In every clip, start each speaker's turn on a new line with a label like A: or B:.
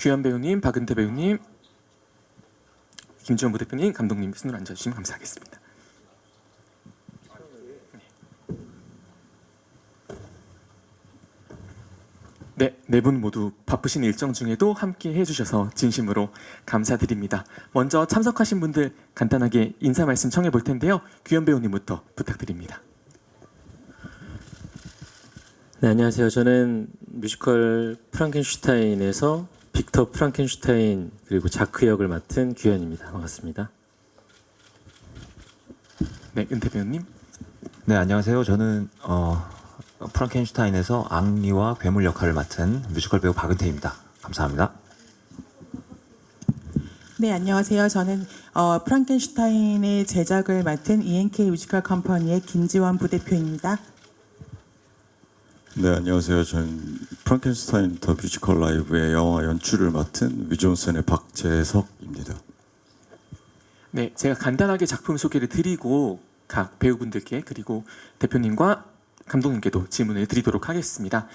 A: 규현 배우님, 박은태 배우님, 김지원 부대표님, 감독님 순으로 앉아주시면 감사하겠습니다. 네 분 모두 바쁘신 일정 중에도 함께 해주셔서 진심으로 감사드립니다. 먼저 참석하신 분들 간단하게 인사 말씀 청해 볼 텐데요. 규현 배우님부터 부탁드립니다.
B: 네, 안녕하세요. 저는 뮤지컬 프랑켄슈타인에서 빅터 프랑켄슈타인 그리고 자크 역을 맡은 규현입니다. 반갑습니다.
A: 네, 은태 배우님.
C: 네, 안녕하세요. 저는 프랑켄슈타인에서 앙리와 괴물 역할을 맡은 뮤지컬 배우 박은태입니다. 감사합니다.
D: 네, 안녕하세요. 저는 프랑켄슈타인의 제작을 맡은 E&K 뮤지컬 컴퍼니의 김지원 부대표입니다.
E: 네, 안녕하세요. 저는 프랑켄슈타인 더 뮤지컬 라이브의 영화 연출을 맡은 위존슨의 박재석입니다.
A: 네, 제가 간단하게 작품 소개를 드리고 각 배우분들께 그리고 대표님과 감독님께도 질문을 드리도록 하겠습니다.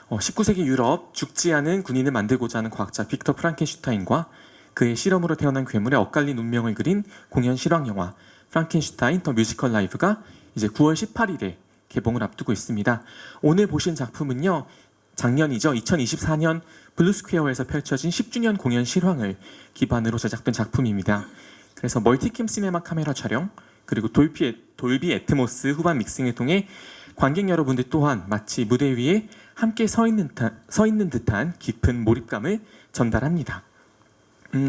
A: 19세기 유럽 죽지 않은 군인을 만들고자 하는 과학자 빅터 프랑켄슈타인과 그의 실험으로 태어난 괴물의 엇갈린 운명을 그린 공연 실황 영화 프랑켄슈타인 더 뮤지컬 라이브가 이제 9월 18일에 개봉을 앞두고 있습니다. 오늘 보신 작품은요, 작년이죠. 2024년 블루스퀘어에서 펼쳐진 10주년 공연 실황을 기반으로 제작된 작품입니다. 그래서 멀티캠 시네마 카메라 촬영, 그리고 돌비 애트모스 후반 믹싱을 통해 관객 여러분들 또한 마치 무대 위에 함께 서 있는 듯한 깊은 몰입감을 전달합니다.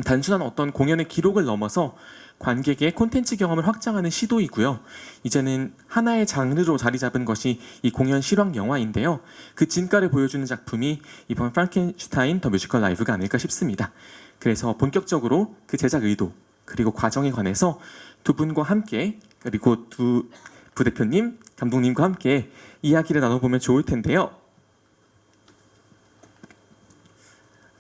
A: 단순한 어떤 공연의 기록을 넘어서 관객의 콘텐츠 경험을 확장하는 시도이고요. 이제는 하나의 장르로 자리 잡은 것이 이 공연 실황 영화인데요. 그 진가를 보여주는 작품이 이번 프랑켄슈타인 더 뮤지컬 라이브가 아닐까 싶습니다. 그래서 본격적으로 그 제작 의도 그리고 과정에 관해서 두 분과 함께 그리고 두 부대표님, 감독님과 함께 이야기를 나눠보면 좋을 텐데요.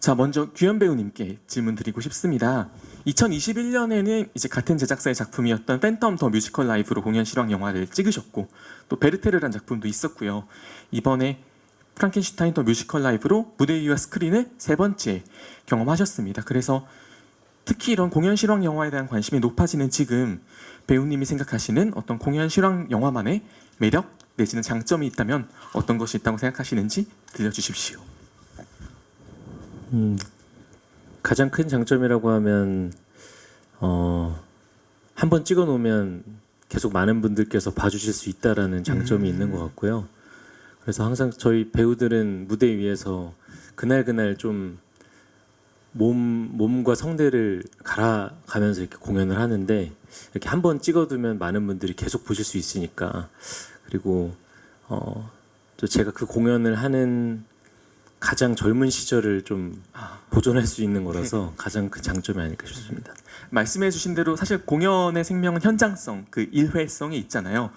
A: 자, 먼저 규현 배우님께 질문 드리고 싶습니다. 2021년에는 이제 같은 제작사의 작품이었던 팬텀 더 뮤지컬 라이브로 공연 실황 영화를 찍으셨고 또 베르테르란 작품도 있었고요. 이번에 프랑켄슈타인 더 뮤지컬 라이브로 무대 위와 스크린을 세 번째 경험하셨습니다. 그래서 특히 이런 공연 실황 영화에 대한 관심이 높아지는 지금 배우님이 생각하시는 어떤 공연 실황 영화만의 매력 내지는 장점이 있다면 어떤 것이 있다고 생각하시는지 들려주십시오.
B: 가장 큰 장점이라고 하면 한번 찍어 놓으면 계속 많은 분들께서 봐주실 수 있다라는 장점이 있는 것 같고요. 그래서 항상 저희 배우들은 무대 위에서 그날 좀 몸과 성대를 갈아가면서 이렇게 공연을 하는데 이렇게 한번 찍어두면 많은 분들이 계속 보실 수 있으니까, 그리고 또 제가 그 공연을 하는 가장 젊은 시절을 좀 보존할 수 있는 거라서 가장 큰 장점이 아닐까 싶습니다.
A: 말씀해주신 대로 사실 공연의 생명은 현장성, 그 일회성이 있잖아요.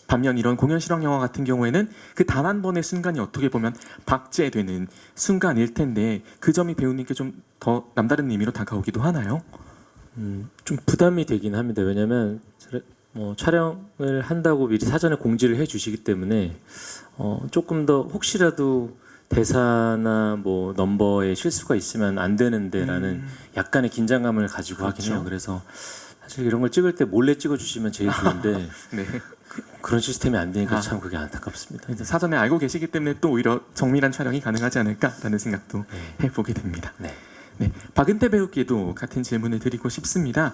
A: 반면 이런 공연 실황 영화 같은 경우에는 그 단 한 번의 순간이 어떻게 보면 박제되는 순간일 텐데 그 점이 배우님께 좀 더 남다른 의미로 다가오기도 하나요?
B: 좀 부담이 되긴 합니다. 왜냐하면 촬영을 한다고 미리 사전에 공지를 해주시기 때문에 조금 더 혹시라도 대사나 뭐 넘버에 실수가 있으면 안 되는데라는 약간의 긴장감을 가지고 하긴 해요. 그래서 사실 이런 걸 찍을 때 몰래 찍어주시면 제일 좋은데
A: 네.
B: 그런 시스템이 안 되니까 참 그게 안타깝습니다.
A: 이제 사전에 알고 계시기 때문에 또 오히려 정밀한 촬영이 가능하지 않을까라는 생각도 해보게 됩니다. 네, 박은태 배우께도 같은 질문을 드리고 싶습니다.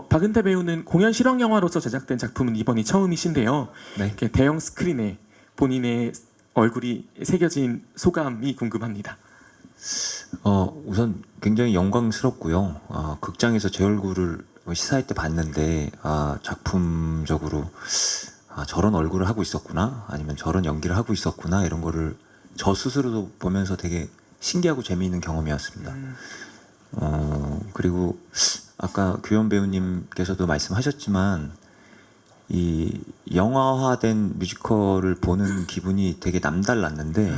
A: 박은태 배우는 공연 실황 영화로서 제작된 작품은 이번이 처음이신데요.
C: 네.
A: 이렇게 대형 스크린에 본인의 얼굴이 새겨진 소감이 궁금합니다.
C: 우선 굉장히 영광스럽고요. 극장에서 제 얼굴을 시사회 때 봤는데 작품적으로 저런 얼굴을 하고 있었구나, 아니면 저런 연기를 하고 있었구나, 이런 거를 저 스스로도 보면서 되게 신기하고 재미있는 경험이었습니다. 그리고 아까 규현 배우님께서도 말씀하셨지만 이 영화화된 뮤지컬을 보는 기분이 되게 남달랐는데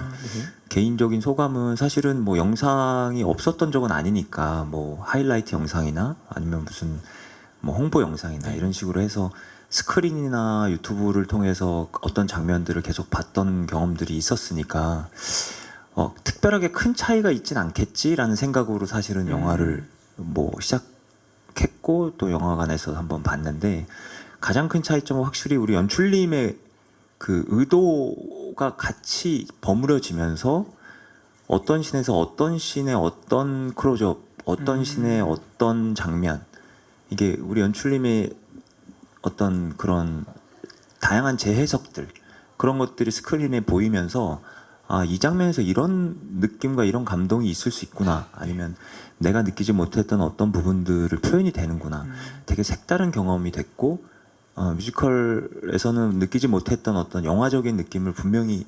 C: 개인적인 소감은 사실은 뭐 영상이 없었던 적은 아니니까 뭐 하이라이트 영상이나 아니면 무슨 뭐 홍보 영상이나 이런 식으로 해서 스크린이나 유튜브를 통해서 어떤 장면들을 계속 봤던 경험들이 있었으니까 특별하게 큰 차이가 있진 않겠지라는 생각으로 사실은 영화를 뭐 시작했고 또 영화관에서 한번 봤는데 가장 큰 차이점은 확실히 우리 연출님의 그 의도가 같이 버무려지면서 어떤 씬에서 어떤 씬의 어떤 클로즈업, 어떤 씬의 어떤 장면 이게 우리 연출님의 어떤 그런 다양한 재해석들 그런 것들이 스크린에 보이면서 아, 이 장면에서 이런 느낌과 이런 감동이 있을 수 있구나 아니면 내가 느끼지 못했던 어떤 부분들을 표현이 되는구나 되게 색다른 경험이 됐고 뮤지컬에서는 느끼지 못했던 어떤 영화적인 느낌을 분명히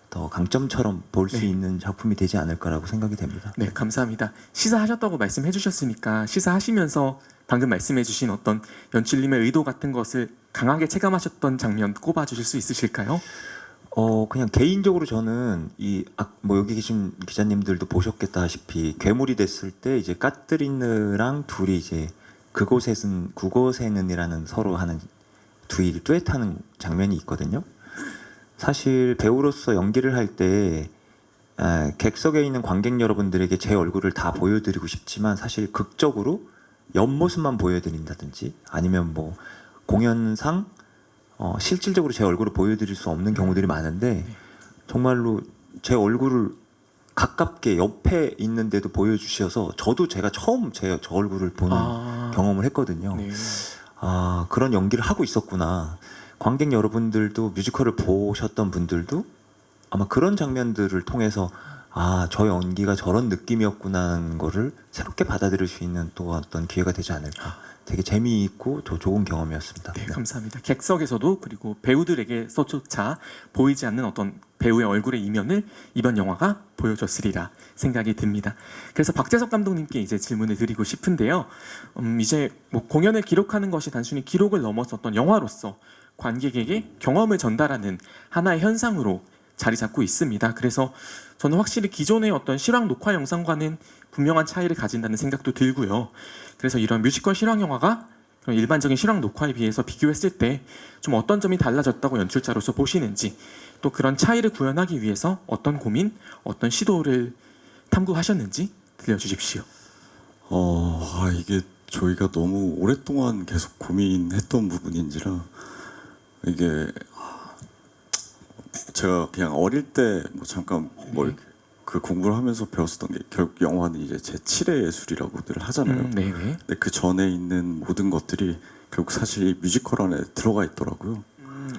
C: 더 강점처럼 볼 수
A: 네.
C: 있는 작품이 되지 않을까라고 생각이 됩니다.
A: 네, 감사합니다. 시사하셨다고 말씀해 주셨으니까 시사하시면서 방금 말씀해 주신 어떤 연출님의 의도 같은 것을 강하게 체감하셨던 장면 꼽아 주실 수 있으실까요?
C: 그냥 개인적으로 저는 뭐 여기 계신 기자님들도 보셨겠다시피 괴물이 됐을 때 이제 까뜨리느랑 둘이 이제 그곳에는이라는 서로 하는 둘이 듀엣하는 장면이 있거든요. 사실 배우로서 연기를 할 때 객석에 있는 관객 여러분들에게 제 얼굴을 다 보여드리고 싶지만 사실 극적으로 옆모습만 보여드린다든지 아니면 뭐 공연상 실질적으로 제 얼굴을 보여드릴 수 없는 경우들이 많은데 정말로 제 얼굴을 가깝게 옆에 있는데도 보여주셔서 저도 제가 처음 저 얼굴을 보는 경험을 했거든요.
A: 네.
C: 아, 그런 연기를 하고 있었구나. 관객 여러분들도 뮤지컬을 보셨던 분들도 아마 그런 장면들을 통해서 아, 저 연기가 저런 느낌이었구나는 거를 새롭게 받아들일 수 있는 또 어떤 기회가 되지 않을까. 되게 재미있고 더 좋은 경험이었습니다.
A: 네, 감사합니다. 객석에서도 그리고 배우들에게서조차 보이지 않는 어떤 배우의 얼굴의 이면을 이번 영화가 보여줬으리라 생각이 듭니다. 그래서 박재석 감독님께 이제 질문을 드리고 싶은데요. 이제 뭐 공연을 기록하는 것이 단순히 기록을 넘어섰던 영화로서 관객에게 경험을 전달하는 하나의 현상으로 자리 잡고 있습니다. 그래서 저는 확실히 기존의 어떤 실황 녹화 영상과는 분명한 차이를 가진다는 생각도 들고요. 그래서 이런 뮤지컬 실황 영화가 그런 일반적인 실황 녹화에 비해서 비교했을 때 좀 어떤 점이 달라졌다고 연출자로서 보시는지 또 그런 차이를 구현하기 위해서 어떤 고민, 어떤 시도를 탐구하셨는지 들려주십시오.
E: 이게 저희가 너무 오랫동안 계속 고민했던 부분인지라 이게 제가 그냥 어릴 때 뭐 잠깐 뭐 이렇게 그 공부를 하면서 배웠었던 게 결국 영화는 이제 제7의 예술이라고들 하잖아요.
A: 네네.
E: 근데 그 전에 있는 모든 것들이 결국 사실 이 뮤지컬 안에 들어가 있더라고요.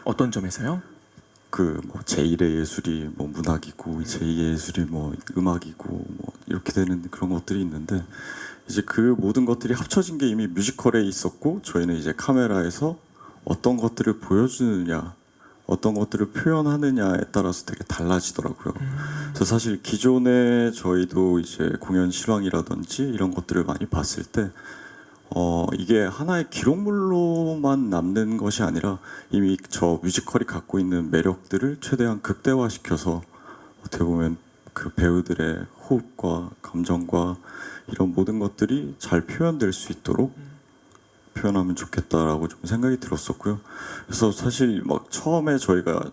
A: 어떤 점에서요?
E: 그 뭐 제1의 예술이 뭐 문학이고 제2의 예술이 뭐 음악이고 뭐 이렇게 되는 그런 것들이 있는데 이제 그 모든 것들이 합쳐진 게 이미 뮤지컬에 있었고 저희는 이제 카메라에서 어떤 것들을 보여주느냐 어떤 것들을 표현하느냐에 따라서 되게 달라지더라고요. 그래서 사실 기존에 저희도 이제 공연 실황이라든지 이런 것들을 많이 봤을 때 이게 하나의 기록물로만 남는 것이 아니라 이미 저 뮤지컬이 갖고 있는 매력들을 최대한 극대화시켜서 어떻게 보면 그 배우들의 호흡과 감정과 이런 모든 것들이 잘 표현될 수 있도록 표현하면 좋겠다라고 좀 생각이 들었었고요. 그래서 사실 막 처음에 저희가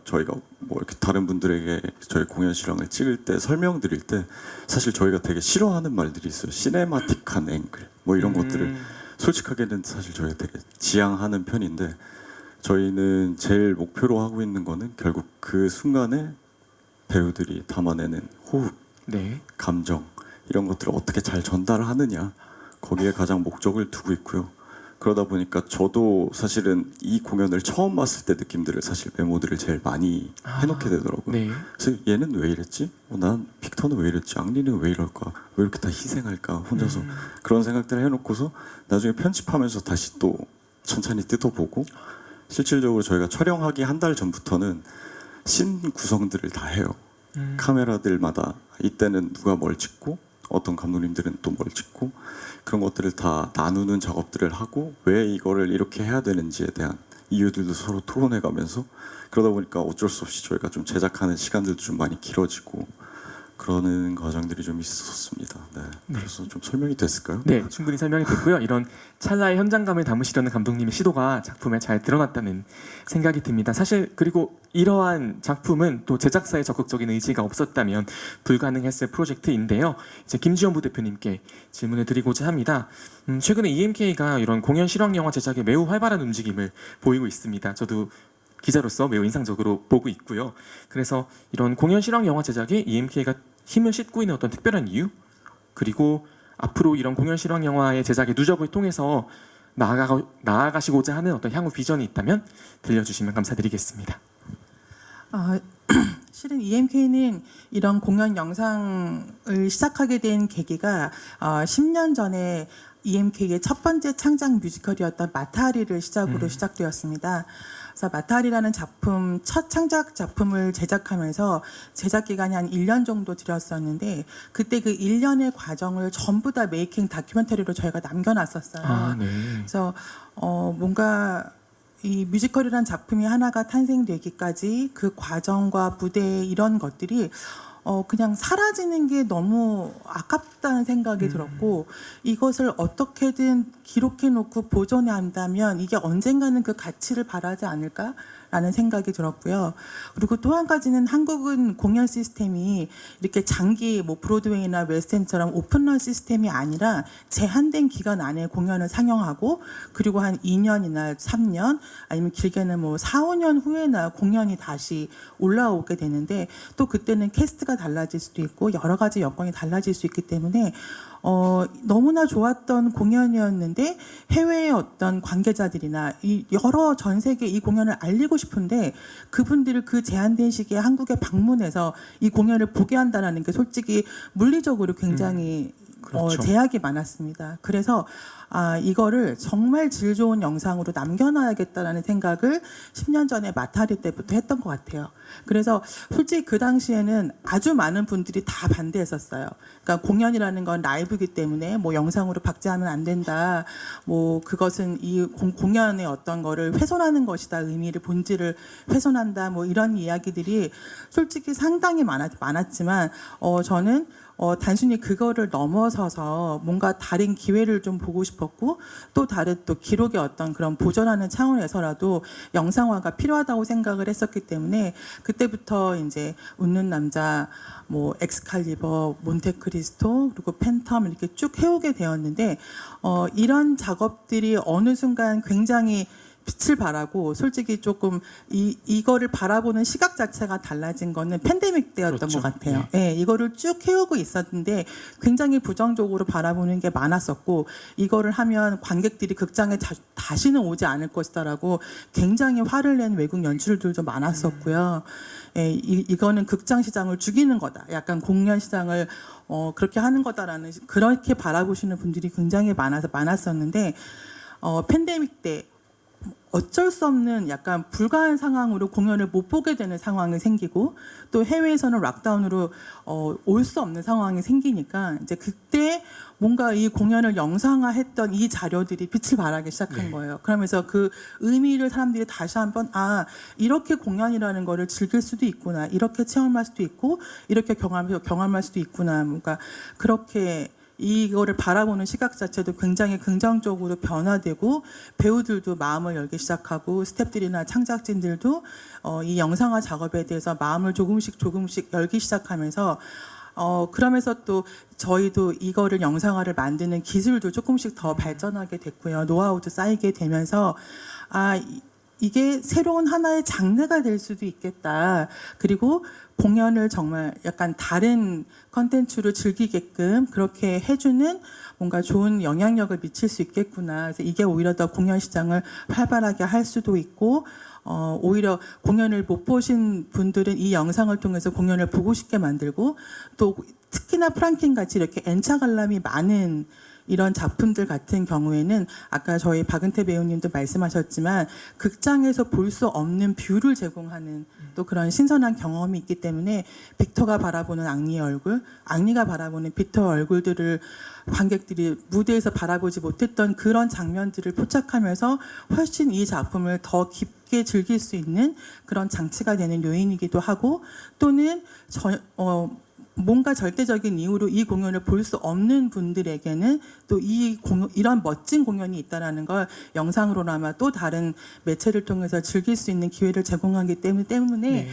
E: 뭐 이렇게 다른 분들에게 저희 공연 실황을 찍을 때 설명드릴 때 사실 저희가 되게 싫어하는 말들이 있어요. 시네마틱한 앵글 뭐 이런 것들을 솔직하게는 사실 저희가 되게 지향하는 편인데 저희는 제일 목표로 하고 있는 거는 결국 그 순간에 배우들이 담아내는 호흡,
A: 네.
E: 감정 이런 것들을 어떻게 잘 전달하느냐 거기에 가장 목적을 두고 있고요. 그러다 보니까 저도 사실은 이 공연을 처음 봤을 때 느낌들을 사실 메모들을 제일 많이 해놓게 되더라고요.
A: 네.
E: 그래서 얘는 왜 이랬지? 난 빅터는 왜 이랬지? 앙리는 왜 이럴까? 왜 이렇게 다 희생할까? 혼자서 그런 생각들을 해놓고서 나중에 편집하면서 다시 또 천천히 뜯어보고 실질적으로 저희가 촬영하기 한 달 전부터는 씬 구성들을 다 해요. 카메라들마다 이때는 누가 뭘 찍고 어떤 감독님들은 또 뭘 찍고 그런 것들을 다 나누는 작업들을 하고 왜 이거를 이렇게 해야 되는지에 대한 이유들도 서로 토론해가면서 그러다 보니까 어쩔 수 없이 저희가 좀 제작하는 시간들도 좀 많이 길어지고 그러는 과정들이 좀 있었습니다. 네. 그래서 좀 설명이 됐을까요?
A: 네, 충분히 설명이 됐고요. 이런 찰나의 현장감을 담으시려는 감독님의 시도가 작품에 잘 드러났다는 생각이 듭니다. 사실 그리고 이러한 작품은 또 제작사의 적극적인 의지가 없었다면 불가능했을 프로젝트인데요. 이제 김지현 부대표님께 질문을 드리고자 합니다. 최근에 EMK가 이런 공연 실황 영화 제작에 매우 활발한 움직임을 보이고 있습니다. 저도 기자로서 매우 인상적으로 보고 있고요. 그래서 이런 공연 실황 영화 제작에 EMK가 힘을 싣고 있는 어떤 특별한 이유, 그리고 앞으로 이런 공연 실황 영화의 제작의 누적을 통해서 나아가시고자 하는 어떤 향후 비전이 있다면 들려주시면 감사드리겠습니다.
D: 실은 EMK는 이런 공연 영상을 시작하게 된 계기가 10년 전에 EMK의 첫 번째 창작 뮤지컬이었던 마타리를 시작으로 시작되었습니다. 그래서 마타리라는 작품, 첫 창작 작품을 제작하면서 제작 기간이 한 1년 정도 들였었는데 그때 그 1년의 과정을 전부 다 메이킹 다큐멘터리로 저희가 남겨놨었어요.
A: 아, 네.
D: 그래서 뭔가 이 뮤지컬이라는 작품이 하나가 탄생되기까지 그 과정과 무대 이런 것들이 그냥 사라지는 게 너무 아깝다는 생각이 들었고 이것을 어떻게든 기록해 놓고 보존해 한다면 이게 언젠가는 그 가치를 발하지 않을까라는 생각이 들었고요. 그리고 또 한 가지는 한국은 공연 시스템이 이렇게 장기 뭐 브로드웨이나 웨스트엔드처럼 오픈런 시스템이 아니라 제한된 기간 안에 공연을 상영하고 그리고 한 2년이나 3년 아니면 길게는 뭐 4, 5년 후에나 공연이 다시 올라오게 되는데 또 그때는 캐스트가 달라질 수도 있고 여러 가지 여건이 달라질 수 있기 때문에 너무나 좋았던 공연이었는데 해외의 어떤 관계자들이나 이 여러 전 세계 이 공연을 알리고 싶은데 그분들을 그 제한된 시기에 한국에 방문해서 이 공연을 보게 한다는 게 솔직히 물리적으로 굉장히
A: 그렇죠.
D: 제약이 많았습니다. 그래서 이거를 정말 질 좋은 영상으로 남겨놔야겠다라는 생각을 10년 전에 마타리 때부터 했던 것 같아요. 그래서 솔직히 그 당시에는 아주 많은 분들이 다 반대했었어요. 그러니까 공연이라는 건 라이브이기 때문에 뭐 영상으로 박제하면 안 된다. 뭐 그것은 이 공연의 어떤 거를 훼손하는 것이다. 의미를 본질을 훼손한다. 뭐 이런 이야기들이 솔직히 상당히 많았지만 저는 단순히 그거를 넘어서서 뭔가 다른 기회를 좀 보고 싶었고 또 다른 또 기록의 어떤 그런 보존하는 차원에서라도 영상화가 필요하다고 생각을 했었기 때문에 그때부터 이제 웃는 남자, 뭐 엑스칼리버, 몬테크리스토 그리고 팬텀 이렇게 쭉 해오게 되었는데 이런 작업들이 어느 순간 굉장히 빛을 발하고 솔직히 조금 이거를 바라보는 시각 자체가 달라진 거는 팬데믹 때였던
A: 그렇죠.
D: 것 같아요. 예, 이거를 쭉 해오고 있었는데 굉장히 부정적으로 바라보는 게 많았었고 이거를 하면 관객들이 극장에 다시는 오지 않을 것이다라고 굉장히 화를 낸 외국 연출들도 많았었고요. 예, 이거는 극장 시장을 죽이는 거다. 약간 공연 시장을 그렇게 하는 거다라는 그렇게 바라보시는 분들이 굉장히 많았었는데 팬데믹 때 어쩔 수 없는 약간 불가한 상황으로 공연을 못 보게 되는 상황이 생기고 또 해외에서는 락다운으로 올 수 없는 상황이 생기니까 이제 그때 뭔가 이 공연을 영상화했던 이 자료들이 빛을 발하기 시작한 거예요. 그러면서 그 의미를 사람들이 다시 한번 이렇게 공연이라는 거를 즐길 수도 있구나, 이렇게 체험할 수도 있고 이렇게 경험할 수도 있구나, 뭔가 그렇게 이거를 바라보는 시각 자체도 굉장히 긍정적으로 변화되고 배우들도 마음을 열기 시작하고 스태프들이나 창작진들도 이 영상화 작업에 대해서 마음을 조금씩 열기 시작하면서 그러면서 또 저희도 이거를 영상화를 만드는 기술도 조금씩 더 발전하게 됐고요. 노하우도 쌓이게 되면서 이게 새로운 하나의 장르가 될 수도 있겠다. 그리고 공연을 정말 약간 다른 컨텐츠로 즐기게끔 그렇게 해주는 뭔가 좋은 영향력을 미칠 수 있겠구나. 그래서 이게 오히려 더 공연 시장을 활발하게 할 수도 있고 오히려 공연을 못 보신 분들은 이 영상을 통해서 공연을 보고 싶게 만들고 또 특히나 프랑켄 같이 이렇게 N차 관람이 많은 이런 작품들 같은 경우에는 아까 저희 박은태 배우님도 말씀하셨지만 극장에서 볼 수 없는 뷰를 제공하는 또 그런 신선한 경험이 있기 때문에 빅터가 바라보는 앙리의 얼굴, 앙리가 바라보는 빅터 얼굴들을 관객들이 무대에서 바라보지 못했던 그런 장면들을 포착하면서 훨씬 이 작품을 더 깊게 즐길 수 있는 그런 장치가 되는 요인이기도 하고 또는 뭔가 절대적인 이유로 이 공연을 볼 수 없는 분들에게는 또 이런 멋진 공연이 있다라는 걸 영상으로나마 또 다른 매체를 통해서 즐길 수 있는 기회를 제공하기 때문에
A: 네.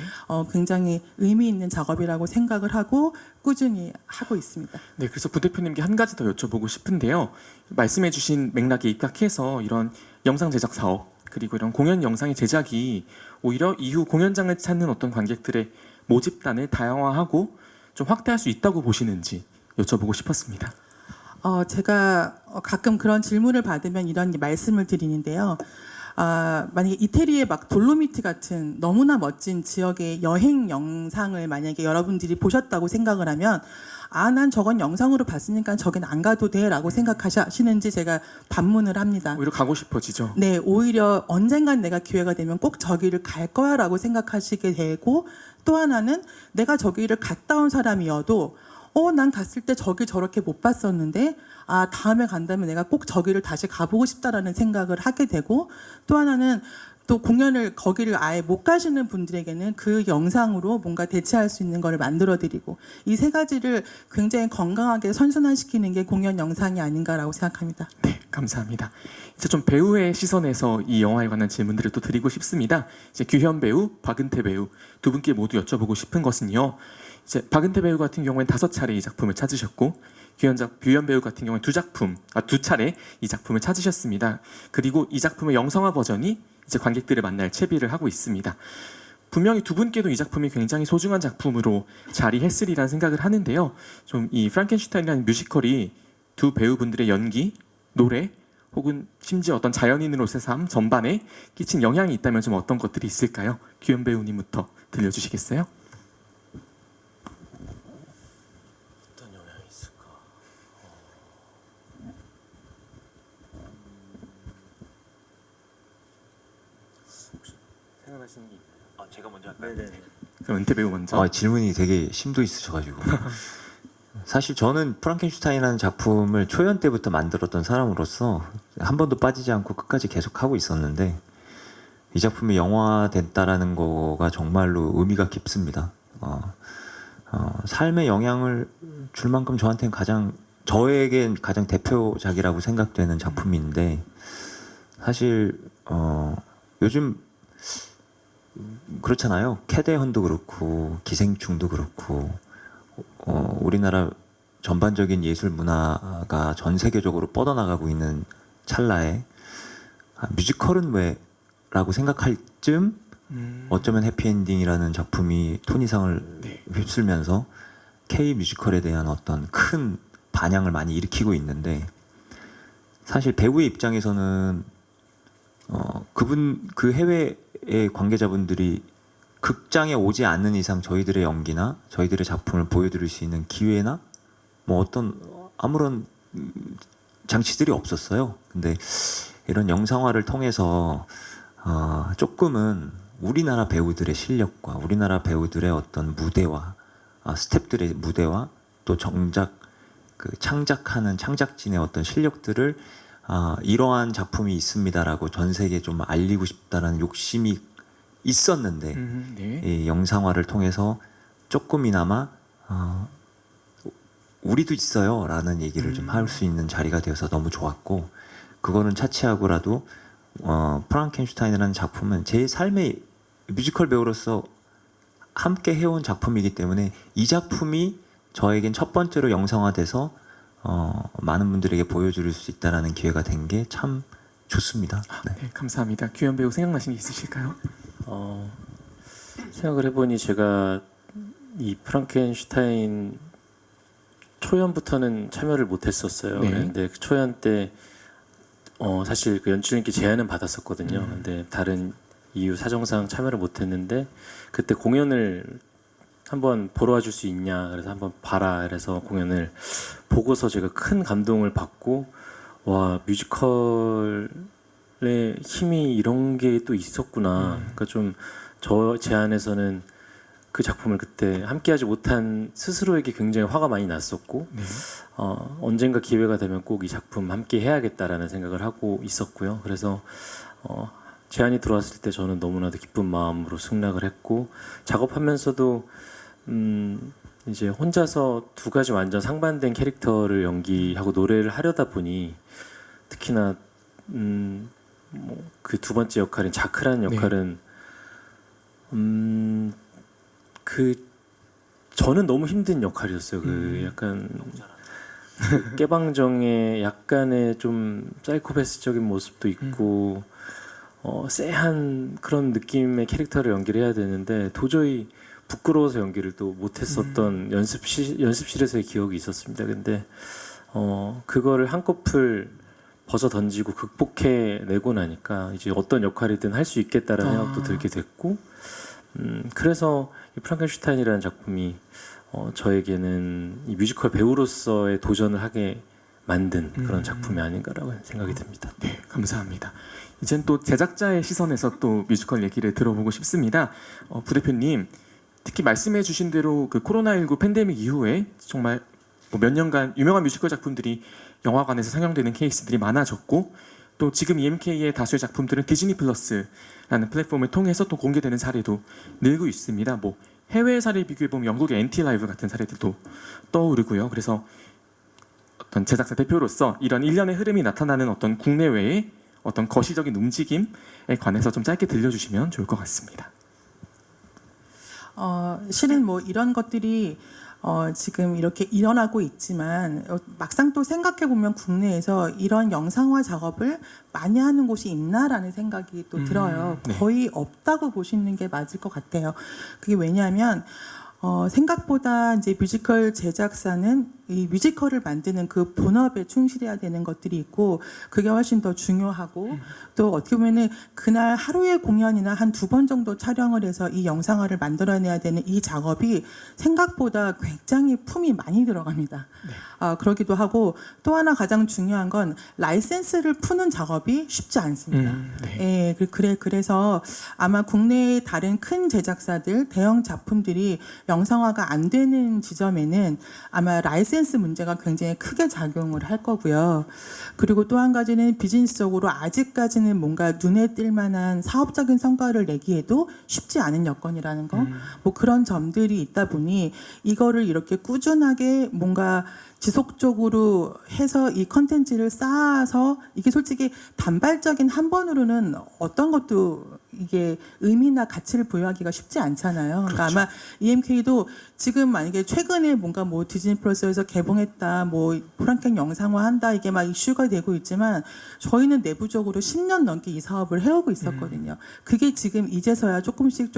D: 굉장히 의미 있는 작업이라고 생각을 하고 꾸준히 하고 있습니다.
A: 네, 그래서 부대표님께 한 가지 더 여쭤보고 싶은데요. 말씀해주신 맥락에 입각해서 이런 영상 제작 사업 그리고 이런 공연 영상의 제작이 오히려 이후 공연장을 찾는 어떤 관객들의 모집단을 다양화하고 좀 확대할 수 있다고 보시는지 여쭤보고 싶었습니다.
D: 제가 가끔 그런 질문을 받으면 이런 말씀을 드리는데요. 만약에 이태리의 막 돌로미트 같은 너무나 멋진 지역의 여행 영상을 만약에 여러분들이 보셨다고 생각을 하면 난 저건 영상으로 봤으니까 저긴 안 가도 돼라고 생각하시는지 제가 반문을 합니다.
A: 오히려 가고 싶어지죠.
D: 네, 오히려 언젠간 내가 기회가 되면 꼭 저기를 갈 거야라고 생각하시게 되고 또 하나는 내가 저기를 갔다 온 사람이어도 난 갔을 때 저길 저렇게 못 봤었는데 다음에 간다면 내가 꼭 저기를 다시 가보고 싶다라는 생각을 하게 되고 또 하나는 또 공연을 거기를 아예 못 가시는 분들에게는 그 영상으로 뭔가 대체할 수 있는 걸 만들어 드리고 이 세 가지를 굉장히 건강하게 선순환시키는 게 공연 영상이 아닌가라고 생각합니다.
A: 네, 감사합니다. 이제 좀 배우의 시선에서 이 영화에 관한 질문들을 또 드리고 싶습니다. 이제 규현 배우, 박은태 배우 두 분께 모두 여쭤보고 싶은 것은요. 이제 박은태 배우 같은 경우에는 5차례 이 작품을 찾으셨고 규현 배우 같은 경우는 두 차례 이 작품을 찾으셨습니다. 그리고 이 작품의 영상화 버전이 이제 관객들을 만날 채비를 하고 있습니다. 분명히 두 분께도 이 작품이 굉장히 소중한 작품으로 자리했으리라는 생각을 하는데요. 좀 이 프랑켄슈타인이라는 뮤지컬이 두 배우분들의 연기, 노래 혹은 심지어 어떤 자연인으로서의 삶 전반에 끼친 영향이 있다면 좀 어떤 것들이 있을까요? 규현 배우님부터 들려주시겠어요?
B: 어떤 영향이 있을까? 생각나시는 게 있나요?
C: 제가 먼저 할까요?
B: 네네.
A: 그럼 은퇴 배우 먼저.
C: 질문이 되게 심도 있으셔가지고 사실 저는 프랑켄슈타인이라는 작품을 초연 때부터 만들었던 사람으로서 한 번도 빠지지 않고 끝까지 계속 하고 있었는데 이 작품이 영화됐다라는 거가 정말로 의미가 깊습니다. 삶에 영향을 줄 만큼 저에겐 가장 대표작이라고 생각되는 작품인데 사실 요즘 그렇잖아요. 캐대헌도 그렇고 기생충도 그렇고 우리나라 전반적인 예술 문화가 전 세계적으로 뻗어나가고 있는 찰나에 뮤지컬은 왜? 라고 생각할 쯤 어쩌면 해피엔딩이라는 작품이 토니상을
A: 네.
C: 휩쓸면서 K 뮤지컬에 대한 어떤 큰 반향을 많이 일으키고 있는데 사실 배우의 입장에서는 그 해외의 관계자분들이 극장에 오지 않는 이상 저희들의 연기나 저희들의 작품을 보여드릴 수 있는 기회나 뭐 어떤 아무런 장치들이 없었어요. 근데 이런 영상화를 통해서 조금은 우리나라 배우들의 실력과 우리나라 배우들의 어떤 무대와 스태프들의 무대와 또 정작 그 창작하는 창작진의 어떤 실력들을 이러한 작품이 있습니다라고 전 세계에 좀 알리고 싶다라는 욕심이 있었는데
A: 네.
C: 이 영상화를 통해서 조금이나마 우리도 있어요라는 얘기를 좀 할 수 있는 자리가 되어서 너무 좋았고 그거는 차치하고라도 프랑켄슈타인이라는 작품은 제 삶의 뮤지컬 배우로서 함께 해온 작품이기 때문에 이 작품이 저에겐 첫 번째로 영상화돼서 많은 분들에게 보여줄 수 있다라는 기회가 된 게 참 좋습니다. 네.
A: 네, 감사합니다. 규현 배우 생각나시는 게 있으실까요?
B: 생각을 해보니 제가 이 프랑켄슈타인 초연부터는 참여를 못했었어요.
A: 네.
B: 근데 그 초연 때 사실 그 연출님께 제안은 받았었거든요. 근데 다른 이유 사정상 참여를 못했는데 그때 공연을 한번 보러 와줄 수 있냐 그래서 한번 봐라 그래서 공연을 보고서 제가 큰 감동을 받고 와 뮤지컬의 힘이 이런 게 또 있었구나. 그러니까 좀 제 안에서는 그 작품을 그때 함께하지 못한 스스로에게 굉장히 화가 많이 났었고
A: 네.
B: 언젠가 기회가 되면 꼭 이 작품 함께 해야겠다라는 생각을 하고 있었고요. 그래서 제안이 들어왔을 때 저는 너무나도 기쁜 마음으로 승낙을 했고 작업하면서도 이제 혼자서 두 가지 완전 상반된 캐릭터를 연기하고 노래를 하려다 보니 특히나 그 두 번째 역할인 자크라는 역할은 그 저는 너무 힘든 역할이었어요. 그 약간 그 깨방정의 약간의 좀 사이코패스적인 모습도 있고 쎄한 그런 느낌의 캐릭터를 연기를 해야 되는데 도저히 부끄러워서 연기를 또 못했었던 연습실에서의 기억이 있었습니다. 근데 그거를 한꺼풀 벗어 던지고 극복해 내고 나니까 이제 어떤 역할이든 할 수 있겠다라는 생각도 들게 됐고 그래서 이 프랑켄슈타인이라는 작품이 저에게는 이 뮤지컬 배우로서의 도전을 하게 만든 그런 작품이 아닌가라고 생각이 듭니다.
A: 네, 감사합니다. 이젠 또 제작자의 시선에서 또 뮤지컬 얘기를 들어보고 싶습니다. 부대표님, 특히 말씀해주신 대로 그 코로나19 팬데믹 이후에 정말 뭐 몇 년간 유명한 뮤지컬 작품들이 영화관에서 상영되는 케이스들이 많아졌고 또 지금 EMK의 다수의 작품들은 디즈니 플러스라는 플랫폼을 통해서 또 공개되는 사례도 늘고 있습니다. 뭐 해외 사례 비교해 보면 영국의 NT 라이브 같은 사례들도 떠오르고요. 그래서 어떤 제작사 대표로서 이런 일련의 흐름이 나타나는 어떤 국내외의 어떤 거시적인 움직임에 관해서 좀 짧게 들려주시면 좋을 것 같습니다.
D: 실은 뭐 이런 것들이 지금 이렇게 일어나고 있지만 막상 또 생각해 보면 국내에서 이런 영상화 작업을 많이 하는 곳이 있나라는 생각이 또 들어요.
A: 네.
D: 거의 없다고 보시는 게 맞을 것 같아요. 그게 왜냐하면 생각보다 이제 뮤지컬 제작사는 이 뮤지컬을 만드는 그 본업에 충실해야 되는 것들이 있고 그게 훨씬 더 중요하고 또 어떻게 보면은 그날 하루의 공연이나 한 2번 정도 촬영을 해서 이 영상화를 만들어내야 되는 이 작업이 생각보다 굉장히 품이 많이 들어갑니다. 그러기도 하고 또 하나 가장 중요한 건 라이센스를 푸는 작업이 쉽지 않습니다.
A: 네.
D: 예, 그래서 아마 국내의 다른 큰 제작사들 대형 작품들이 영상화가 안 되는 지점에는 아마 라이센스 문제가 굉장히 크게 작용을 할 거고요. 그리고 또 한 가지는 비즈니스적으로 아직까지는 뭔가 눈에 띌 만한 사업적인 성과를 내기에도 쉽지 않은 여건이라는 거, 뭐 그런 점들이 있다 보니 이거를 이렇게 꾸준하게 뭔가 지속적으로 해서 이 컨텐츠를 쌓아서 이게 솔직히 단발적인 한 번으로는 어떤 것도 이게 의미나 가치를 부여하기가 쉽지 않잖아요. 그러니까 아마 EMK도 지금 만약에 최근에 뭔가 뭐 디즈니 플러스에서 개봉했다, 뭐 프랑켄 영상화 한다 이게 막 이슈가 되고 있지만 저희는 내부적으로 10년 넘게 이 사업을 해오고 있었거든요. 그게 지금 이제서야 조금씩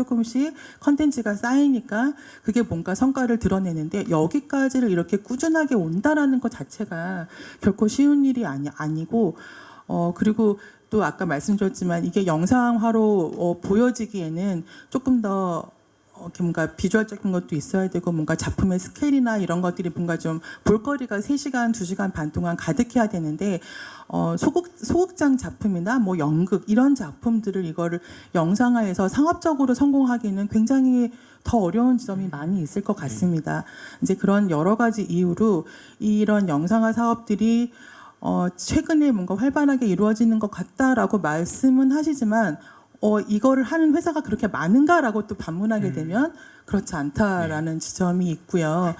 D: 컨텐츠가 쌓이니까 그게 뭔가 성과를 드러내는데 여기까지를 이렇게 꾸준하게 온다라는 것 자체가 결코 쉬운 일이 아니고 그리고 또 아까 말씀드렸지만 이게 영상화로 보여지기에는 조금 더 이렇게 뭔가 비주얼적인 것도 있어야 되고 뭔가 작품의 스케일이나 이런 것들이 뭔가 좀 볼거리가 3시간, 2시간 반 동안 가득해야 되는데 소극장 작품이나 뭐 연극 이런 작품들을 이거를 영상화해서 상업적으로 성공하기는 굉장히 더 어려운 지점이 많이 있을 것 같습니다. 이제 그런 여러 가지 이유로 이런 영상화 사업들이 최근에 뭔가 활발하게 이루어지는 것 같다라고 말씀은 하시지만 이거를 하는 회사가 그렇게 많은가라고 또 반문하게 되면 그렇지 않다라는 지점이 있고요.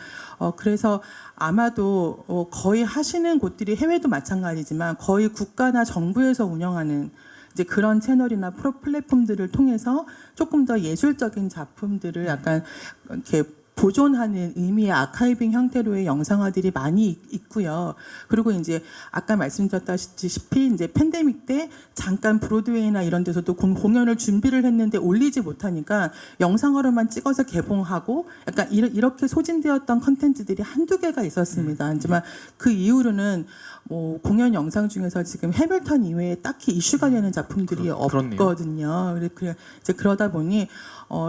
D: 그래서 아마도 거의 하시는 곳들이 해외도 마찬가지지만 거의 국가나 정부에서 운영하는 이제 그런 채널이나 플랫폼들을 통해서 조금 더 예술적인 작품들을 약간 이렇게 보존하는 의미의 아카이빙 형태로의 영상화들이 많이 있고요. 그리고 이제 아까 말씀드렸다시피 이제 팬데믹 때 잠깐 브로드웨이나 이런 데서도 공연을 준비를 했는데 올리지 못하니까 영상화로만 찍어서 개봉하고 약간 이렇게 소진되었던 컨텐츠들이 한두 개가 있었습니다. 하지만 그 이후로는 뭐 공연 영상 중에서 지금 해밀턴 이외에 딱히 이슈가 되는 작품들이 없거든요. 그래 이제 그러다 보니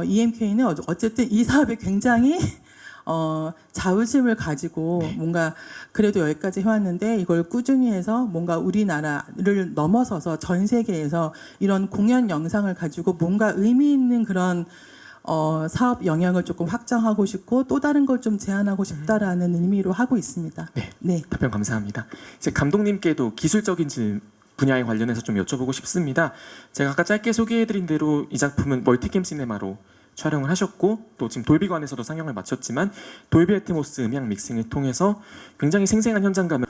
D: EMK는 어쨌든 이 사업에 굉장히 자부심을 가지고 뭔가 그래도 여기까지 해왔는데 이걸 꾸준히 해서 뭔가 우리나라를 넘어서서 전 세계에서 이런 공연 영상을 가지고 뭔가 의미 있는 그런 사업 영역을 조금 확장하고 싶고 또 다른 걸 좀 제안하고 싶다라는 의미로 하고 있습니다.
A: 네, 답변 감사합니다. 이제 감독님께도 기술적인 분야에 관련해서 좀 여쭤보고 싶습니다. 제가 아까 짧게 소개해드린 대로 이 작품은 멀티캠 시네마로 촬영을 하셨고 또 지금 돌비관에서도 상영을 마쳤지만 돌비 애트모스 음향 믹싱을 통해서 굉장히 생생한 현장감을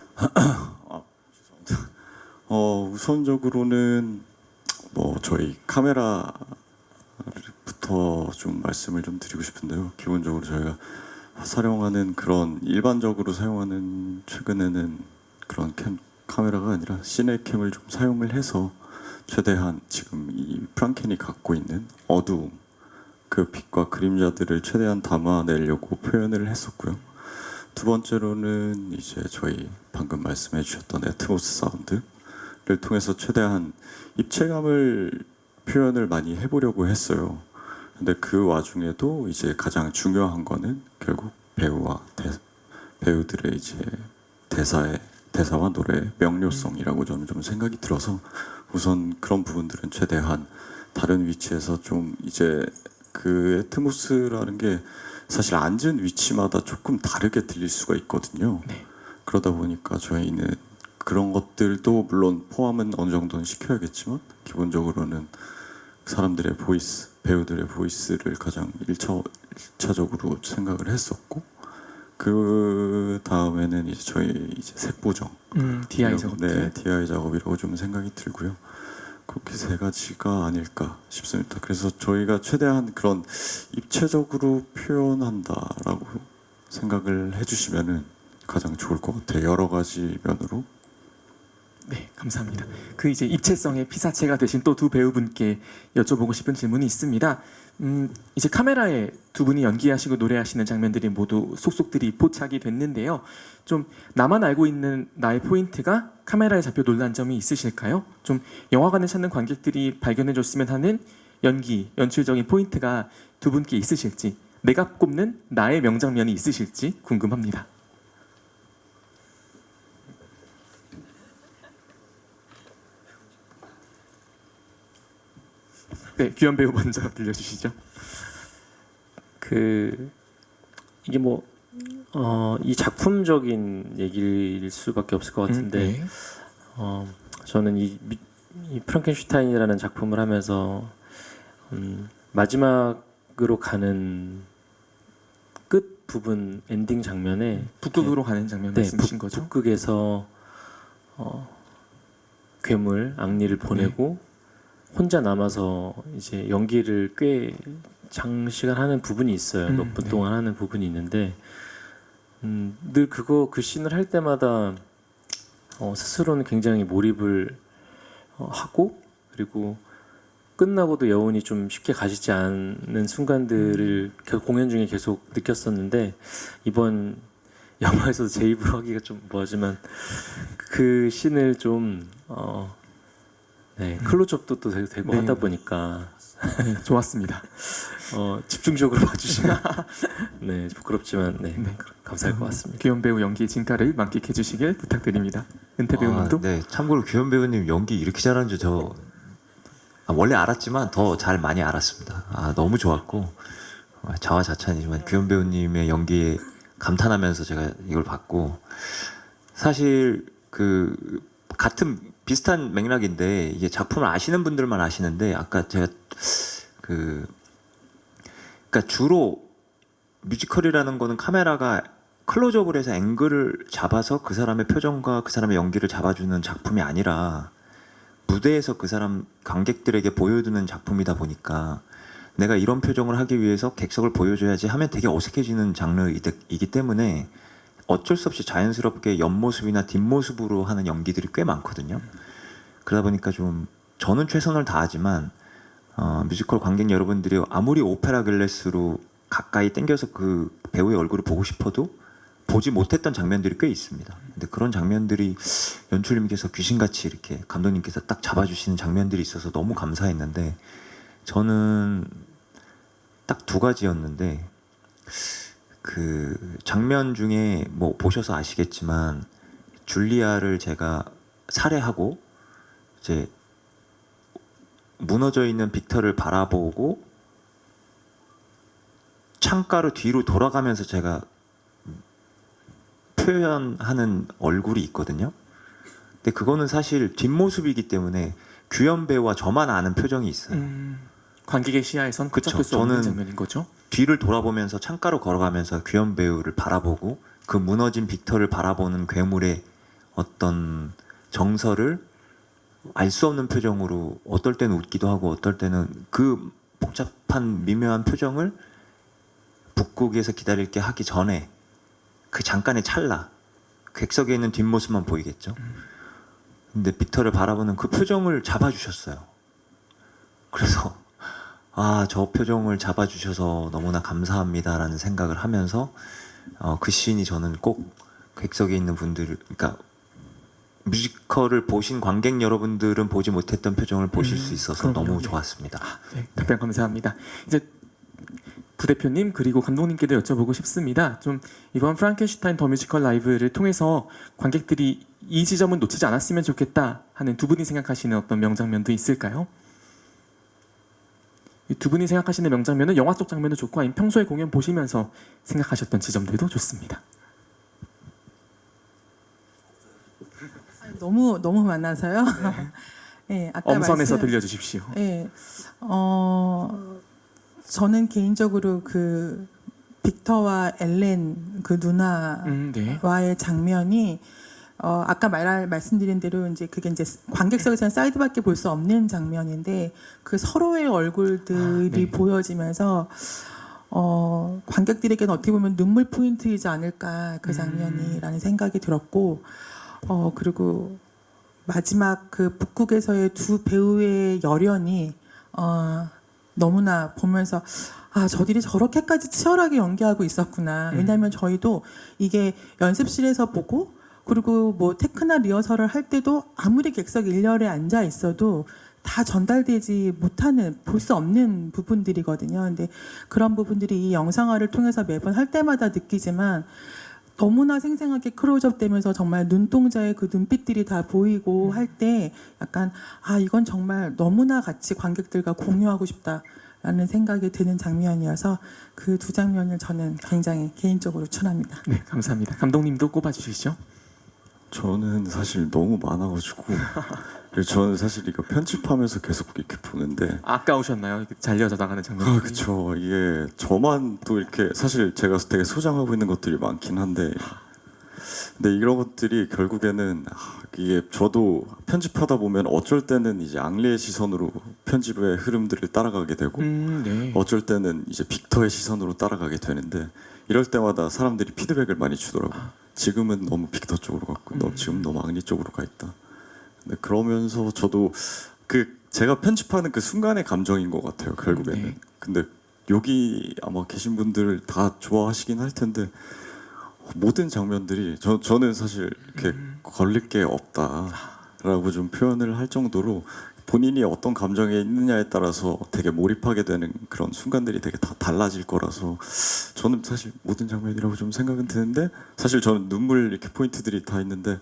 E: 우선적으로는 뭐 저희 카메라부터 좀 말씀을 좀 드리고 싶은데요. 기본적으로 저희가 사용하는 그런 일반적으로 사용하는 최근에는 그런 카메라가 아니라 시네캠을 좀 사용을 해서 최대한 지금 이 프랑켄이 갖고 있는 어두움, 그 빛과 그림자들을 최대한 담아내려고 표현을 했었고요. 두 번째로는 이제 저희 방금 말씀해 주셨던 애트모스 사운드를 통해서 최대한 입체감을 표현을 많이 해보려고 했어요. 근데 그 와중에도 이제 가장 중요한 거는 결국 배우들의 이제 대사와 노래의 명료성이라고 저는 좀 생각이 들어서 우선 그런 부분들은 최대한 다른 위치에서 좀 이제 그 애트모스라는 게 사실 앉은 위치마다 조금 다르게 들릴 수가 있거든요.
A: 네.
E: 그러다 보니까 저희는 그런 것들도 물론 포함은 어느 정도는 시켜야겠지만 기본적으로는 사람들의 보이스, 배우들의 보이스를 가장 1차적으로 생각을 했었고 그 다음에는 이제 저희 이제 색 보정,
A: DI 작업.
E: 네, DI 작업이라고 좀 생각이 들고요. 그렇게 세 가지가 아닐까 싶습니다. 그래서 저희가 최대한 그런 입체적으로 표현한다라고 생각을 해주시면은 가장 좋을 것 같아요. 여러 가지 면으로.
A: 네, 감사합니다. 그 이제 입체성의 피사체가 되신 또 두 배우분께 여쭤보고 싶은 질문이 있습니다. 이제 카메라에 두 분이 연기하시고 노래하시는 장면들이 모두 속속들이 포착이 됐는데요. 좀 나만 알고 있는 나의 포인트가 카메라에 잡혀 놀란 점이 있으실까요? 좀 영화관을 찾는 관객들이 발견해줬으면 하는 연기, 연출적인 포인트가 두 분께 있으실지, 내가 꼽는 나의 명장면이 있으실지 궁금합니다. 네, 규현 배우 먼저 들려주시죠.
B: 이게 뭐 이 작품적인 얘기일 수밖에 없을 것 같은데
A: 네.
B: 저는 이 프랑켄슈타인이라는 작품을 하면서 마지막으로 가는 끝 부분 엔딩 장면에
A: 북극으로 가는 장면 말씀이신 거죠?
B: 북극에서 괴물 앙리를 보내고 혼자 남아서 이제 연기를 꽤 장시간 하는 부분이 있어요. 몇 분
A: 네.
B: 동안 하는 부분이 있는데 늘 그 씬을 할 때마다 스스로는 굉장히 몰입을 하고 그리고 끝나고도 여운이 좀 쉽게 가시지 않는 순간들을 공연 중에 계속 느꼈었는데 이번 영화에서도 제 입으로 하기가 좀 뭐하지만 그 씬을 좀 클로즈업도 또 되고
A: 네.
B: 하다 보니까
A: 네, 좋았습니다.
B: 집중적으로 봐주시면 네 부끄럽지만 네, 감사할 것 같습니다.
A: 규현 배우 연기의 진가를 만끽해 주시길 부탁드립니다. 은태 배우님도
C: 네, 참고로 규현 배우님 연기 이렇게 잘하는 줄 저 원래 알았지만 더 잘 많이 알았습니다. 너무 좋았고 자화자찬이지만 규현 배우님의 연기에 감탄하면서 제가 이걸 봤고 사실 그 같은 비슷한 맥락인데 이게 작품을 아시는 분들만 아시는데 아까 제가 그러니까 주로 뮤지컬이라는 거는 카메라가 클로즈업을 해서 앵글을 잡아서 그 사람의 표정과 그 사람의 연기를 잡아주는 작품이 아니라 무대에서 그 사람 관객들에게 보여주는 작품이다 보니까 내가 이런 표정을 하기 위해서 객석을 보여줘야지 하면 되게 어색해지는 장르이기 때문에 어쩔 수 없이 자연스럽게 옆모습이나 뒷모습으로 하는 연기들이 꽤 많거든요. 그러다 보니까 좀 저는 최선을 다하지만 뮤지컬 관객 여러분들이 아무리 오페라 글래스로 가까이 당겨서 그 배우의 얼굴을 보고 싶어도 보지 못했던 장면들이 꽤 있습니다. 근데 그런 장면들이 연출님께서 귀신같이 이렇게 감독님께서 딱 잡아주시는 장면들이 있어서 너무 감사했는데 저는 딱 두 가지였는데 그 장면 중에 뭐 보셔서 아시겠지만 줄리아를 제가 살해하고 이제 무너져 있는 빅터를 바라보고 창가로 뒤로 돌아가면서 제가 표현하는 얼굴이 있거든요. 근데 그거는 사실 뒷모습이기 때문에 규현 배우와 저만 아는 표정이 있어요.
A: 관객의 시야에선
C: 그쵸.
A: 붙잡을 수 없는
C: 저는
A: 장면인 거죠.
C: 뒤를 돌아보면서 창가로 걸어가면서 규현 배우를 바라보고 그 무너진 빅터를 바라보는 괴물의 어떤 정서를 알 수 없는 표정으로 어떨 때는 웃기도 하고 어떨 때는 그 복잡한 미묘한 표정을 북극에서 기다릴 게 하기 전에 그 잠깐의 찰나 객석에 있는 뒷모습만 보이겠죠. 근데 빅터를 바라보는 그 표정을 잡아주셨어요. 그래서 아, 저 표정을 잡아주셔서 너무나 감사합니다라는 생각을 하면서 그 씬이 저는 꼭 객석에 있는 분들, 그러니까 뮤지컬을 보신 관객 여러분들은 보지 못했던 표정을 보실 수 있어서
A: 그럼요.
C: 너무
A: 네.
C: 좋았습니다.
A: 네, 답변 감사합니다. 이제 부대표님 그리고 감독님께도 여쭤보고 싶습니다. 좀 이번 프랑켄슈타인 더 뮤지컬 라이브를 통해서 관객들이 이 지점은 놓치지 않았으면 좋겠다 하는 두 분이 생각하시는 어떤 명장면도 있을까요? 이 두 분이 생각하시는 명장면은 영화 속 장면도 좋고 아니면 평소에 공연 보시면서 생각하셨던 지점들도 좋습니다.
D: 너무 많아서요. 네, 아까
A: 엄선해서
D: 말씀-
A: 들려주십시오.
D: 네, 저는 개인적으로 그 빅터와 엘렌 그
A: 네.
D: 누나와의 장면이 아까 말씀드린 대로 이제 그게 이제 관객석에서는 사이드밖에 볼 수 없는 장면인데 그 서로의 얼굴들이
A: 네.
D: 보여지면서 관객들에게는 어떻게 보면 눈물 포인트이지 않을까 그 장면이라는 생각이 들었고 그리고 마지막 그 북극에서의 두 배우의 열연이 너무나 보면서 아 저들이 저렇게까지 치열하게 연기하고 있었구나. 왜냐하면 저희도 이게 연습실에서 보고 그리고 뭐 테크나 리허설을 할 때도 아무리 객석 일렬에 앉아 있어도 다 전달되지 못하는 볼 수 없는 부분들이거든요. 근데 그런 부분들이 이 영상화를 통해서 매번 할 때마다 느끼지만 너무나 생생하게 클로즈업 되면서 정말 눈동자의 그 눈빛들이 다 보이고 할 때 약간 아 이건 정말 너무나 같이 관객들과 공유하고 싶다라는 생각이 드는 장면이어서 그 두 장면을 저는 굉장히 개인적으로 추천합니다.
A: 네, 감사합니다. 감독님도 꼽아주시죠.
E: 저는 사실 너무 많아가지고 저는 사실 이거 편집하면서 계속 이렇게 보는데
A: 아까우셨나요? 이렇게 잘려져 나가는 장면.
E: 그쵸. 이게 저만 또 이렇게 사실 제가 되게 소장하고 있는 것들이 많긴 한데 근데 이런 것들이 결국에는 이게 저도 편집하다 보면 어쩔 때는 이제 앙리의 시선으로 편집의 흐름들을 따라가게 되고
A: 네.
E: 어쩔 때는 이제 빅터의 시선으로 따라가게 되는데 이럴 때마다 사람들이 피드백을 많이 주더라고요. 지금은 너무 빅터 쪽으로 갔고 너 지금 너무 앙리 쪽으로 가 있다. 근데 그러면서 저도 그 제가 편집하는 그 순간의 감정인 것 같아요. 결국에는.
A: 네.
E: 근데 여기 아마 계신 분들 다 좋아하시긴 할 텐데 모든 장면들이 저는 사실 이렇게 걸릴 게 없다라고 좀 표현을 할 정도로 본인이 어떤 감정에 있느냐에 따라서 되게 몰입하게 되는 그런 순간들이 되게 다 달라질 거라서 저는 사실 모든 장면이라고 좀 생각은 드는데 사실 저는 눈물 이렇게 포인트들이 다 있는데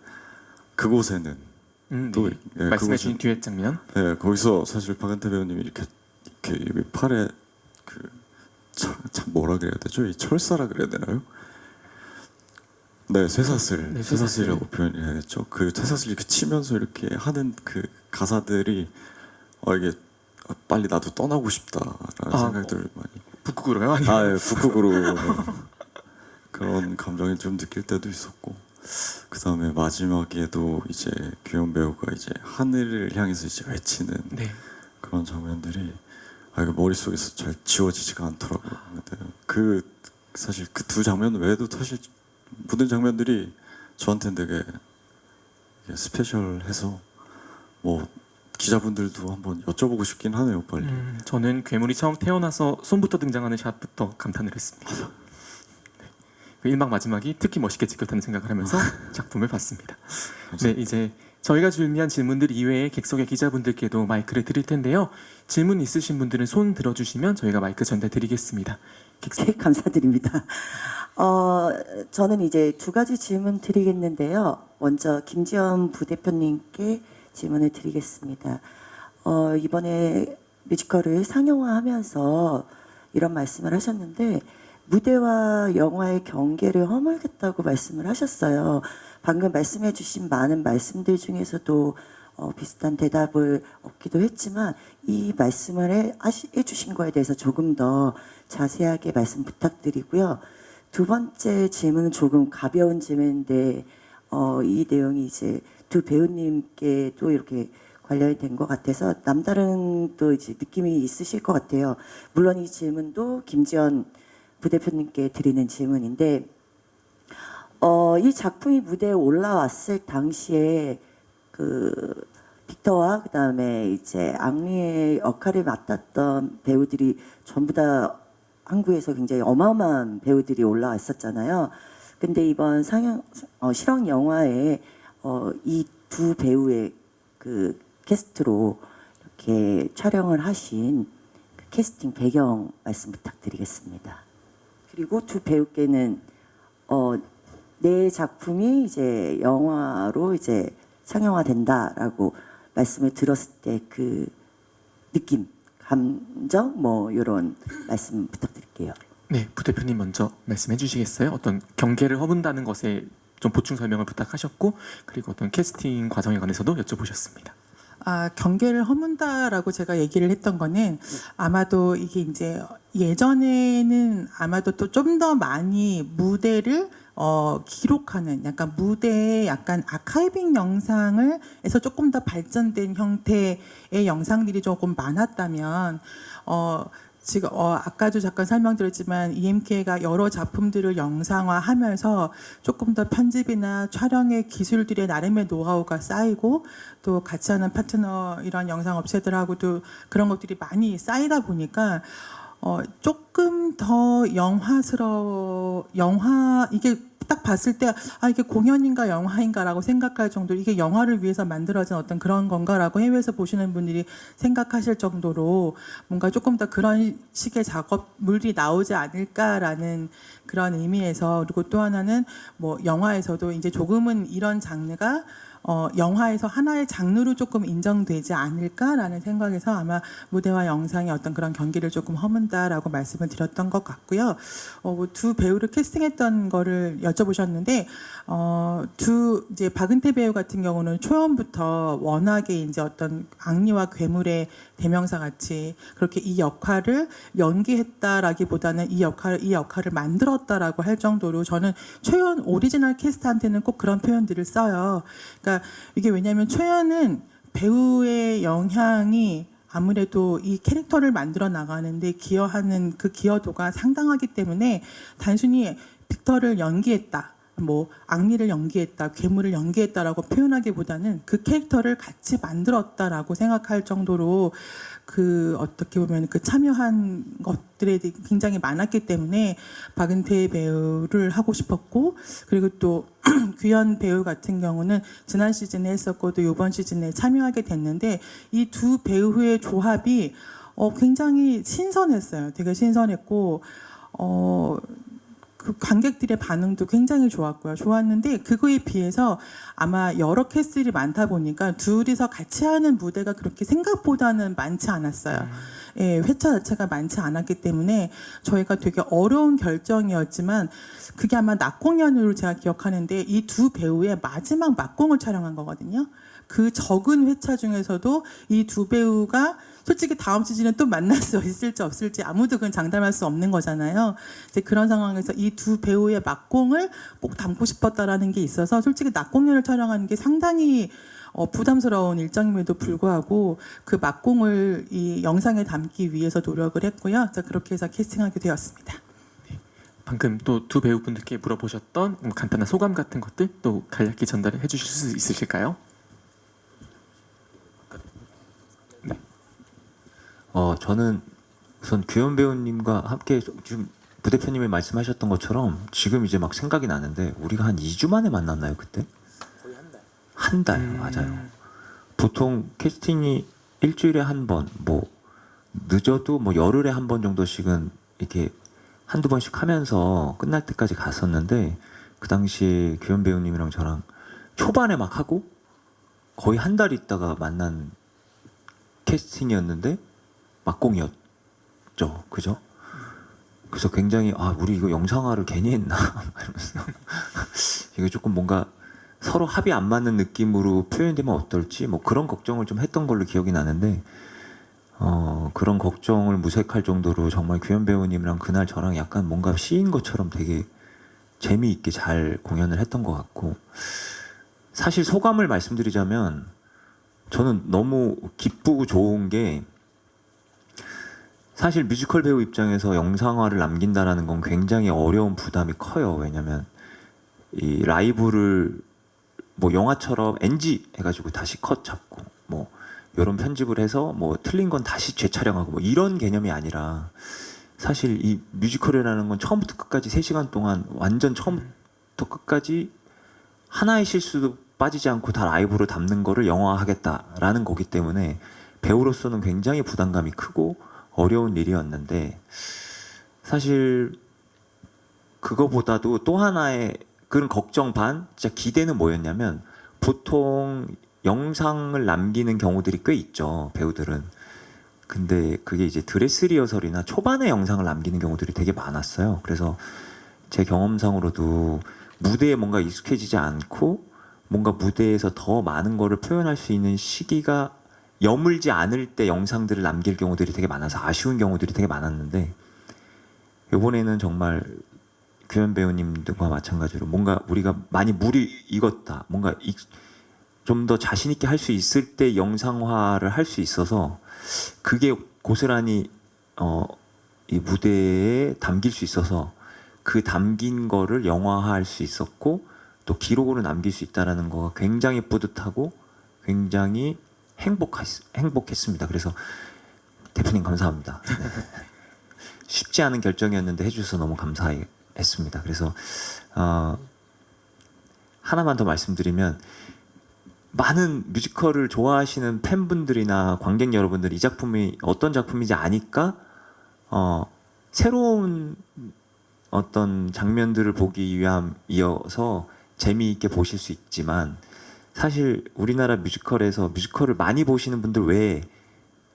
E: 그곳에는 또
A: 네.
E: 예,
A: 말씀해주신
E: 그곳은
A: 듀엣 장면.
E: 네, 거기서 사실 박은태 배우님이 이렇게 여기 팔에 그 참 뭐라 그래야 되죠? 이 철사라 그래야 되나요? 네, 쇠사슬,
A: 네,
E: 쇠사슬이라고 표현해야겠죠. 그 쇠사슬 이렇게 치면서 이렇게 하는 그 가사들이 이게 빨리 나도 떠나고 싶다라는 생각들을 많이.
A: 북극으로요? 아니요.
E: 예, 북극으로 그런 감정을 좀 느낄 때도 있었고. 그 다음에 마지막에도 이제 규현 배우가 이제 하늘을 향해서 이제 외치는
A: 네.
E: 그런 장면들이 이거 머릿속에서 잘 지워지지가 않더라고요. 근데 그 사실 그 두 장면 외에도 사실 모든 장면들이 저한테는 되게 스페셜해서 뭐 기자분들도 한번 여쭤보고 싶긴 하네요, 빨리.
A: 저는 괴물이 처음 태어나서 손부터 등장하는 샷부터 감탄을 했습니다. 네. 그 1막 마지막이 특히 멋있게 찍혔다는 생각을 하면서 작품을 봤습니다. 네, 이제 저희가 준비한 질문들 이외에 객석의 기자분들께도 마이크를 드릴 텐데요. 질문 있으신 분들은 손 들어주시면 저희가 마이크 전달드리겠습니다. 객석.
F: 네, 감사드립니다. 저는 이제 두 가지 질문 드리겠는데요. 먼저 김지연 부대표님께 질문을 드리겠습니다. 이번에 뮤지컬을 상영화하면서 이런 말씀을 하셨는데 무대와 영화의 경계를 허물겠다고 말씀을 하셨어요. 방금 말씀해주신 많은 말씀들 중에서도 비슷한 대답을 얻기도 했지만 이 말씀을 해주신 거에 대해서 조금 더 자세하게 말씀 부탁드리고요. 두 번째 질문은 조금 가벼운 질문인데 이 내용이 이제 두 배우님께 또 이렇게 관련이 된 것 같아서 남다른 또 이제 느낌이 있으실 것 같아요. 물론 이 질문도 김지연 부대표님께 드리는 질문인데 이 작품이 무대에 올라왔을 당시에 그 빅터와 그다음에 이제 앙리의 역할을 맡았던 배우들이 전부 다 한국에서 굉장히 어마어마한 배우들이 올라왔었잖아요. 근데 이번 실황 영화에 이 두 배우의 그 캐스트로 이렇게 촬영을 하신 그 캐스팅 배경 말씀 부탁드리겠습니다. 그리고 두 배우께는 내 작품이 이제 영화로 이제 상영화된다라고 말씀을 들었을 때 그 느낌, 감정 뭐 이런 말씀 부탁드릴게요.
A: 네, 부대표님 먼저 말씀해 주시겠어요? 어떤 경계를 허문다는 것에 좀 보충 설명을 부탁하셨고, 그리고 어떤 캐스팅 과정에 관해서도 여쭤보셨습니다.
D: 경계를 허문다라고 제가 얘기를 했던 거는 아마도 이게 이제 예전에는 아마도 또 좀 더 많이 무대를 기록하는 약간 무대의 약간 아카이빙 영상을 해서 조금 더 발전된 형태의 영상들이 조금 많았다면 지금 아까도 잠깐 설명드렸지만 EMK가 여러 작품들을 영상화하면서 조금 더 편집이나 촬영의 기술들의 나름의 노하우가 쌓이고 또 같이 하는 파트너 이런 영상 업체들하고도 그런 것들이 많이 쌓이다 보니까 조금 더 영화 이게 딱 봤을 때 이게 공연인가 영화인가라고 생각할 정도로 이게 영화를 위해서 만들어진 어떤 그런 건가라고 해외에서 보시는 분들이 생각하실 정도로 뭔가 조금 더 그런 식의 작업물이 나오지 않을까라는 그런 의미에서, 그리고 또 하나는 뭐 영화에서도 이제 조금은 이런 장르가 영화에서 하나의 장르로 조금 인정되지 않을까라는 생각에서 아마 무대와 영상의 어떤 그런 경계를 조금 허문다라고 말씀을 드렸던 것 같고요. 두 배우를 캐스팅했던 거를 여쭤보셨는데, 이제 박은태 배우 같은 경우는 초연부터 워낙에 이제 어떤 앙리와 괴물의 대명사 같이 그렇게 이 역할을 연기했다라기보다는 이 역할을 만들었다라고 할 정도로, 저는 초연 오리지널 캐스트한테는 꼭 그런 표현들을 써요. 그러니까 이게 왜냐하면 초연은 배우의 영향이 아무래도 이 캐릭터를 만들어 나가는데 기여하는 그 기여도가 상당하기 때문에 단순히 빅터를 연기했다, 뭐 앙리를 연기했다, 괴물을 연기했다라고 표현하기보다는 그 캐릭터를 같이 만들었다라고 생각할 정도로 그 어떻게 보면 그 참여한 것들에 굉장히 많았기 때문에 박은태 배우를 하고 싶었고, 그리고 또 규현 배우 같은 경우는 지난 시즌에 했었고 또 이번 시즌에 참여하게 됐는데, 이 두 배우의 조합이 굉장히 신선했어요. 되게 신선했고 그 관객들의 반응도 굉장히 좋았는데 그거에 비해서 아마 여러 캐스트들이 많다 보니까 둘이서 같이 하는 무대가 그렇게 생각보다는 많지 않았어요. 예, 회차 자체가 많지 않았기 때문에 저희가 되게 어려운 결정이었지만, 그게 아마 낮 공연으로 제가 기억하는데 이 두 배우의 마지막 막공을 촬영한 거거든요. 그 적은 회차 중에서도 이 두 배우가 솔직히 다음 시즌에 또 만날 수 있을지 없을지 아무도 그건 장담할 수 없는 거잖아요. 이제 그런 상황에서 이 두 배우의 막공을 꼭 담고 싶었다라는 게 있어서 솔직히 낮 공연을 촬영하는 게 상당히 부담스러운 일정임에도 불구하고 그 막공을 이 영상에 담기 위해서 노력을 했고요. 그렇게 해서 캐스팅하게 되었습니다.
A: 방금 또 두 배우분들께 물어보셨던 간단한 소감 같은 것들 또 간략히 전달해 주실 수 있으실까요?
C: 저는 우선 규현 배우님과 함께 지금 부대표님이 말씀하셨던 것처럼 지금 이제 막 생각이 나는데, 우리가 한 2주 만에 만났나요 그때? 거의 한 달. 맞아요. 보통 캐스팅이 일주일에 한 번, 뭐 늦어도 뭐 열흘에 한 번 정도씩은 이렇게 한두 번씩 하면서 끝날 때까지 갔었는데, 그 당시에 규현 배우님이랑 저랑 초반에 막 하고 거의 한 달 있다가 만난 캐스팅이었는데 막공이었죠, 그죠? 그래서 굉장히 우리 이거 영상화를 괜히 했나 이러면서 이게 조금 뭔가 서로 합이 안 맞는 느낌으로 표현되면 어떨지 뭐 그런 걱정을 좀 했던 걸로 기억이 나는데 그런 걱정을 무색할 정도로 정말 규현 배우님이랑 그날 저랑 약간 뭔가 시인 것처럼 되게 재미있게 잘 공연을 했던 것 같고 사실 소감을 말씀드리자면 저는 너무 기쁘고 좋은 게 사실 뮤지컬 배우 입장에서 영상화를 남긴다라는 건 굉장히 어려운 부담이 커요. 왜냐면 이 라이브를 뭐 영화처럼 NG 해가지고 다시 컷 잡고 뭐 이런 편집을 해서 뭐 틀린 건 다시 재촬영하고 뭐 이런 개념이 아니라 사실 이 뮤지컬이라는 건 처음부터 끝까지 3시간 동안 완전 처음부터 끝까지 하나의 실수도 빠지지 않고 다 라이브로 담는 거를 영화화하겠다라는 거기 때문에 배우로서는 굉장히 부담감이 크고 어려운 일이었는데 사실 그거보다도 또 하나의 그런 걱정 반 진짜 기대는 뭐였냐면 보통 영상을 남기는 경우들이 꽤 있죠 배우들은. 근데 그게 이제 드레스 리허설이나 초반에 영상을 남기는 경우들이 되게 많았어요. 그래서 제 경험상으로도 무대에 뭔가 익숙해지지 않고 뭔가 무대에서 더 많은 거를 표현할 수 있는 시기가 여물지 않을 때 영상들을 남길 경우들이 되게 많아서 아쉬운 경우들이 되게 많았는데 이번에는 정말 규현 배우님들과 마찬가지로 뭔가 우리가 많이 물이 익었다 뭔가 좀 더 자신 있게 할 수 있을 때 영상화를 할 수 있어서 그게 고스란히 이 무대에 담길 수 있어서 그 담긴 거를 영화화할 수 있었고 또 기록으로 남길 수 있다는 거가 굉장히 뿌듯하고 굉장히 행복했습니다. 그래서 대표님 감사합니다. 네. 쉽지 않은 결정이었는데 해주셔서 너무 감사했습니다. 그래서 하나만 더 말씀드리면 많은 뮤지컬을 좋아하시는 팬분들이나 관객 여러분들이 이 작품이 어떤 작품인지 아니까 새로운 어떤 장면들을 보기 위함이어서 재미있게 보실 수 있지만 사실 우리나라 뮤지컬에서 뮤지컬을 많이 보시는 분들 외에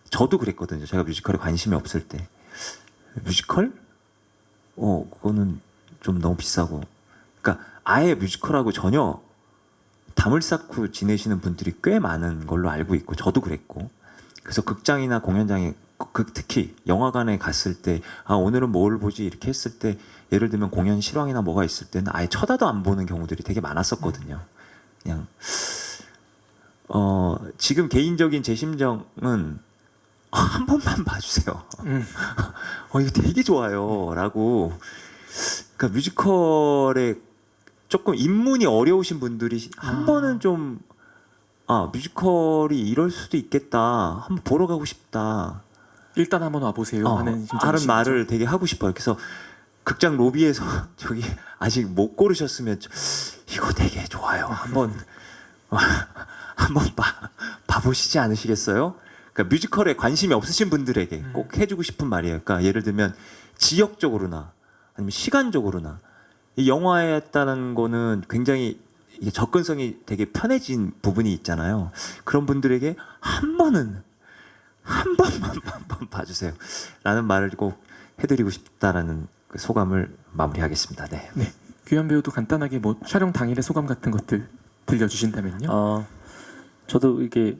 C: 저도 그랬거든요. 제가 뮤지컬에 관심이 없을 때 뮤지컬? 그거는 좀 너무 비싸고 그러니까 아예 뮤지컬하고 전혀 담을 쌓고 지내시는 분들이 꽤 많은 걸로 알고 있고 저도 그랬고 그래서 극장이나 공연장에 특히 영화관에 갔을 때 오늘은 뭘 보지 이렇게 했을 때 예를 들면 공연 실황이나 뭐가 있을 때는 아예 쳐다도 안 보는 경우들이 되게 많았었거든요. 그냥 지금 개인적인 제 심정은 한 번만 봐주세요. 이거 되게 좋아요라고. 그러니까 뮤지컬에 조금 입문이 어려우신 분들이 한 번은 좀 뮤지컬이 이럴 수도 있겠다. 한번 보러 가고 싶다.
A: 일단 한번 와보세요 하는
C: 하는 말을 되게 하고 싶어요. 그래서 극장 로비에서 저기 아직 못 고르셨으면 이거 되게 좋아요. 한번 봐보시지 않으시겠어요? 그러니까 뮤지컬에 관심이 없으신 분들에게 꼭 해주고 싶은 말이에요. 그러니까 예를 들면 지역적으로나 아니면 시간적으로나 이 영화였다는 거는 굉장히 이게 접근성이 되게 편해진 부분이 있잖아요. 그런 분들에게 한 번만 봐주세요. 라는 말을 꼭 해드리고 싶다라는 그 소감을 마무리하겠습니다. 네.
A: 네. 규현 배우도 간단하게 뭐 촬영 당일의 소감 같은 것들 들려주신다면요.
B: 저도 이게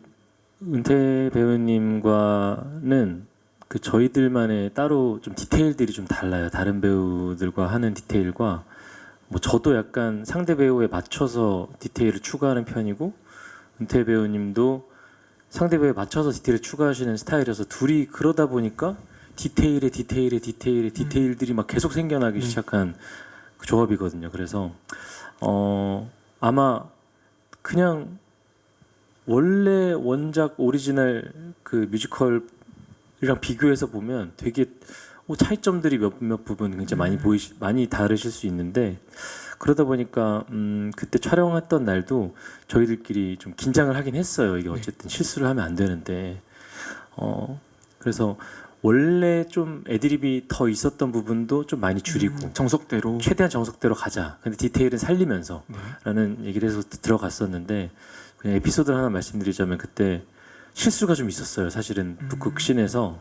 B: 은퇴 배우님과는 그 저희들만의 따로 좀 디테일들이 좀 달라요. 다른 배우들과 하는 디테일과 뭐 저도 약간 상대 배우에 맞춰서 디테일을 추가하는 편이고 은퇴 배우님도 상대 배우에 맞춰서 디테일을 추가하시는 스타일이어서 둘이 그러다 보니까 디테일들이 막 계속 생겨나기 시작한 그 조합이거든요. 그래서 아마 그냥 원래 원작 오리지널 그 뮤지컬이랑 비교해서 보면 되게 차이점들이 몇몇 부분 굉장히 많이 다르실 수 있는데 그러다 보니까 그때 촬영했던 날도 저희들끼리 좀 긴장을 하긴 했어요. 이게 어쨌든 실수를 하면 안 되는데 그래서 원래 좀 애드립이 더 있었던 부분도 좀 많이 줄이고
A: 정석대로
B: 최대한 정석대로 가자. 근데 디테일은 살리면서 라는 얘기를 해서 들어갔었는데 그냥 에피소드 하나 말씀드리자면 그때 실수가 좀 있었어요. 사실은 북극신에서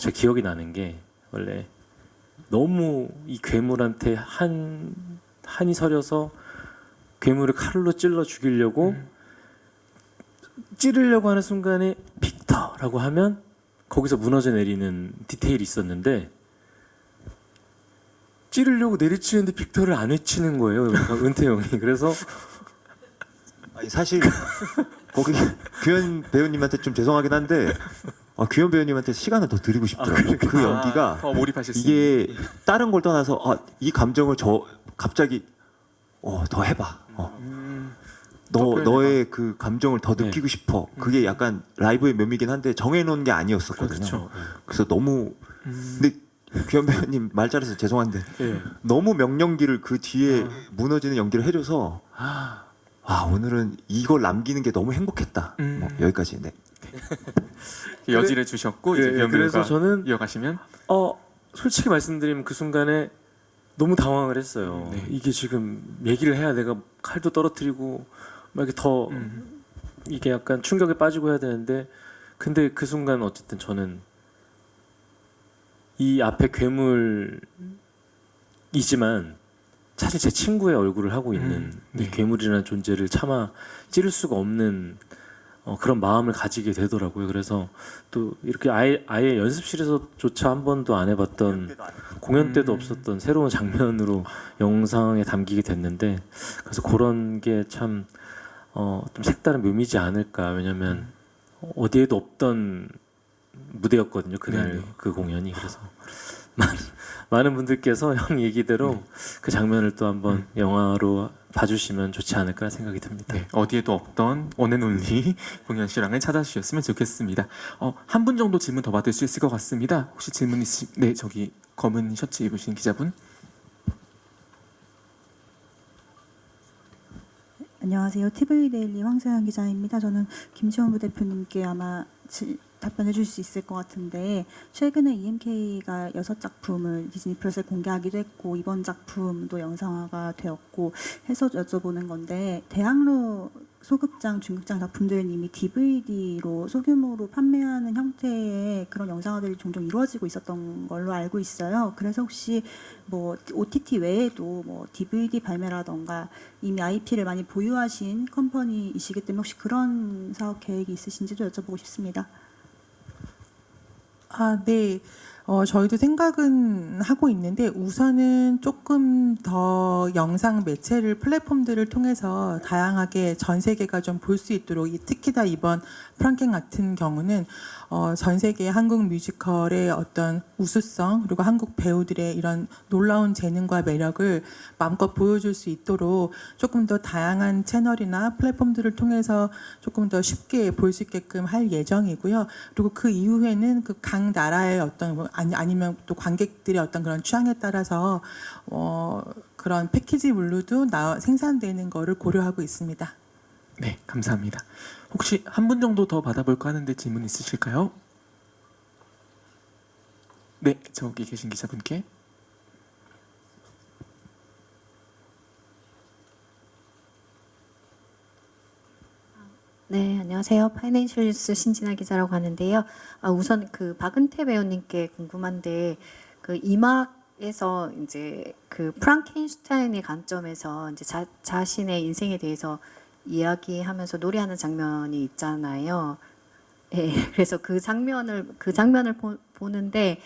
B: 제 기억이 나는 게 원래 너무 이 괴물한테 한이 서려서 괴물을 칼로 찔러 죽이려고 찌르려고 하는 순간에 빅터라고 하면 거기서 무너져 내리는 디테일이 있었는데 찌르려고 내리치는데 빅터를 안 외치는 거예요. 그러니까 은퇴형이. 그래서
C: 아니, 사실 거기 규현 배우님한테 좀 죄송하긴 한데 규현 배우님한테 시간을 더 드리고 싶더라고요. 그 연기가
A: 더 몰입하셨습니다.
C: 이게 다른 걸 떠나서 이 감정을 갑자기 더 해봐. 너의 그 감정을 더 느끼고 싶어. 그게 약간 라이브의 묘미긴 한데 정해놓은 게 아니었었거든요.
A: 그렇죠.
C: 그래서 너무 근데 규현 배우님 말 잘해서 죄송한데
B: 예.
C: 너무 명연기를 그 뒤에 무너지는 연기를 해줘서 오늘은 이걸 남기는 게 너무 행복했다. 뭐 여기까지. 네.
A: 여지를 주셨고 이제
B: 예,
A: 규현
B: 그래서
A: 배우가
B: 저는
A: 이어가시면
B: 솔직히 말씀드리면 그 순간에 너무 당황을 했어요.
A: 네.
B: 이게 지금 얘기를 해야 내가 칼도 떨어뜨리고 막 이렇게 더 이게 약간 충격에 빠지고 해야 되는데 근데 그 순간 어쨌든 저는 이 앞에 괴물이지만 사실 제 친구의 얼굴을 하고 있는 이
A: 네.
B: 괴물이라는 존재를 차마 찌를 수가 없는 그런 마음을 가지게 되더라고요. 그래서 또 이렇게 아예 연습실에서조차 한 번도 안 해봤던 공연 때도 없었던 새로운 장면으로 영상에 담기게 됐는데 그래서 그런 게 참 좀 색다른 묘미지 않을까. 왜냐면 어디에도 없던 무대였거든요. 그날
A: 네네.
B: 그 공연이. 그래서 많은 분들께서 형 얘기대로 그 장면을 또 한번 영화로 봐주시면 좋지 않을까 생각이 듭니다.
A: 네, 어디에도 없던 원앤올리 공연 실황을 찾아주셨으면 좋겠습니다. 한 분 정도 질문 더 받을 수 있을 것 같습니다. 혹시 질문 네, 저기 검은 셔츠 입으신 기자분.
G: 안녕하세요. TV데일리 황세현 기자입니다. 저는 김시원 부대표님께 아마 답변해 주실 수 있을 것 같은데 최근에 EMK가 6작품을 디즈니 플러스에 공개하기도 했고 이번 작품도 영상화가 되었고 해서 여쭤보는 건데 대학로 소극장, 중극장 작품들은 이미 DVD로 소규모로 판매하는 형태의 그런 영상화들이 종종 이루어지고 있었던 걸로 알고 있어요. 그래서 혹시 뭐 OTT 외에도 뭐 DVD 발매라던가 이미 IP를 많이 보유하신 컴퍼니이시기 때문에 혹시 그런 사업 계획이 있으신지도 여쭤보고 싶습니다.
D: 네. 저희도 생각은 하고 있는데 우선은 조금 더 영상 매체를 플랫폼들을 통해서 다양하게 전 세계가 좀 볼 수 있도록 특히나 이번 프랑켄 같은 경우는 전 세계 한국 뮤지컬의 어떤 우수성 그리고 한국 배우들의 이런 놀라운 재능과 매력을 마음껏 보여줄 수 있도록 조금 더 다양한 채널이나 플랫폼들을 통해서 조금 더 쉽게 볼 수 있게끔 할 예정이고요. 그리고 그 이후에는 그 각 나라의 어떤 아니면 또 관객들의 어떤 그런 취향에 따라서 그런 패키지물로도 생산되는 거를 고려하고 있습니다.
A: 네, 감사합니다. 혹시 한 분 정도 더 받아볼까 하는데 질문 있으실까요? 네, 저기 계신 기자분께.
H: 네, 안녕하세요. 파이낸셜 뉴스 신진아 기자라고 하는데요. 우선 그 박은태 배우님께 궁금한데 그 이막에서 이제 그 프랑켄슈타인의 관점에서 이제 자신의 인생에 대해서 이야기하면서 노래하는 장면이 있잖아요. 예, 그래서 그 장면을 보는데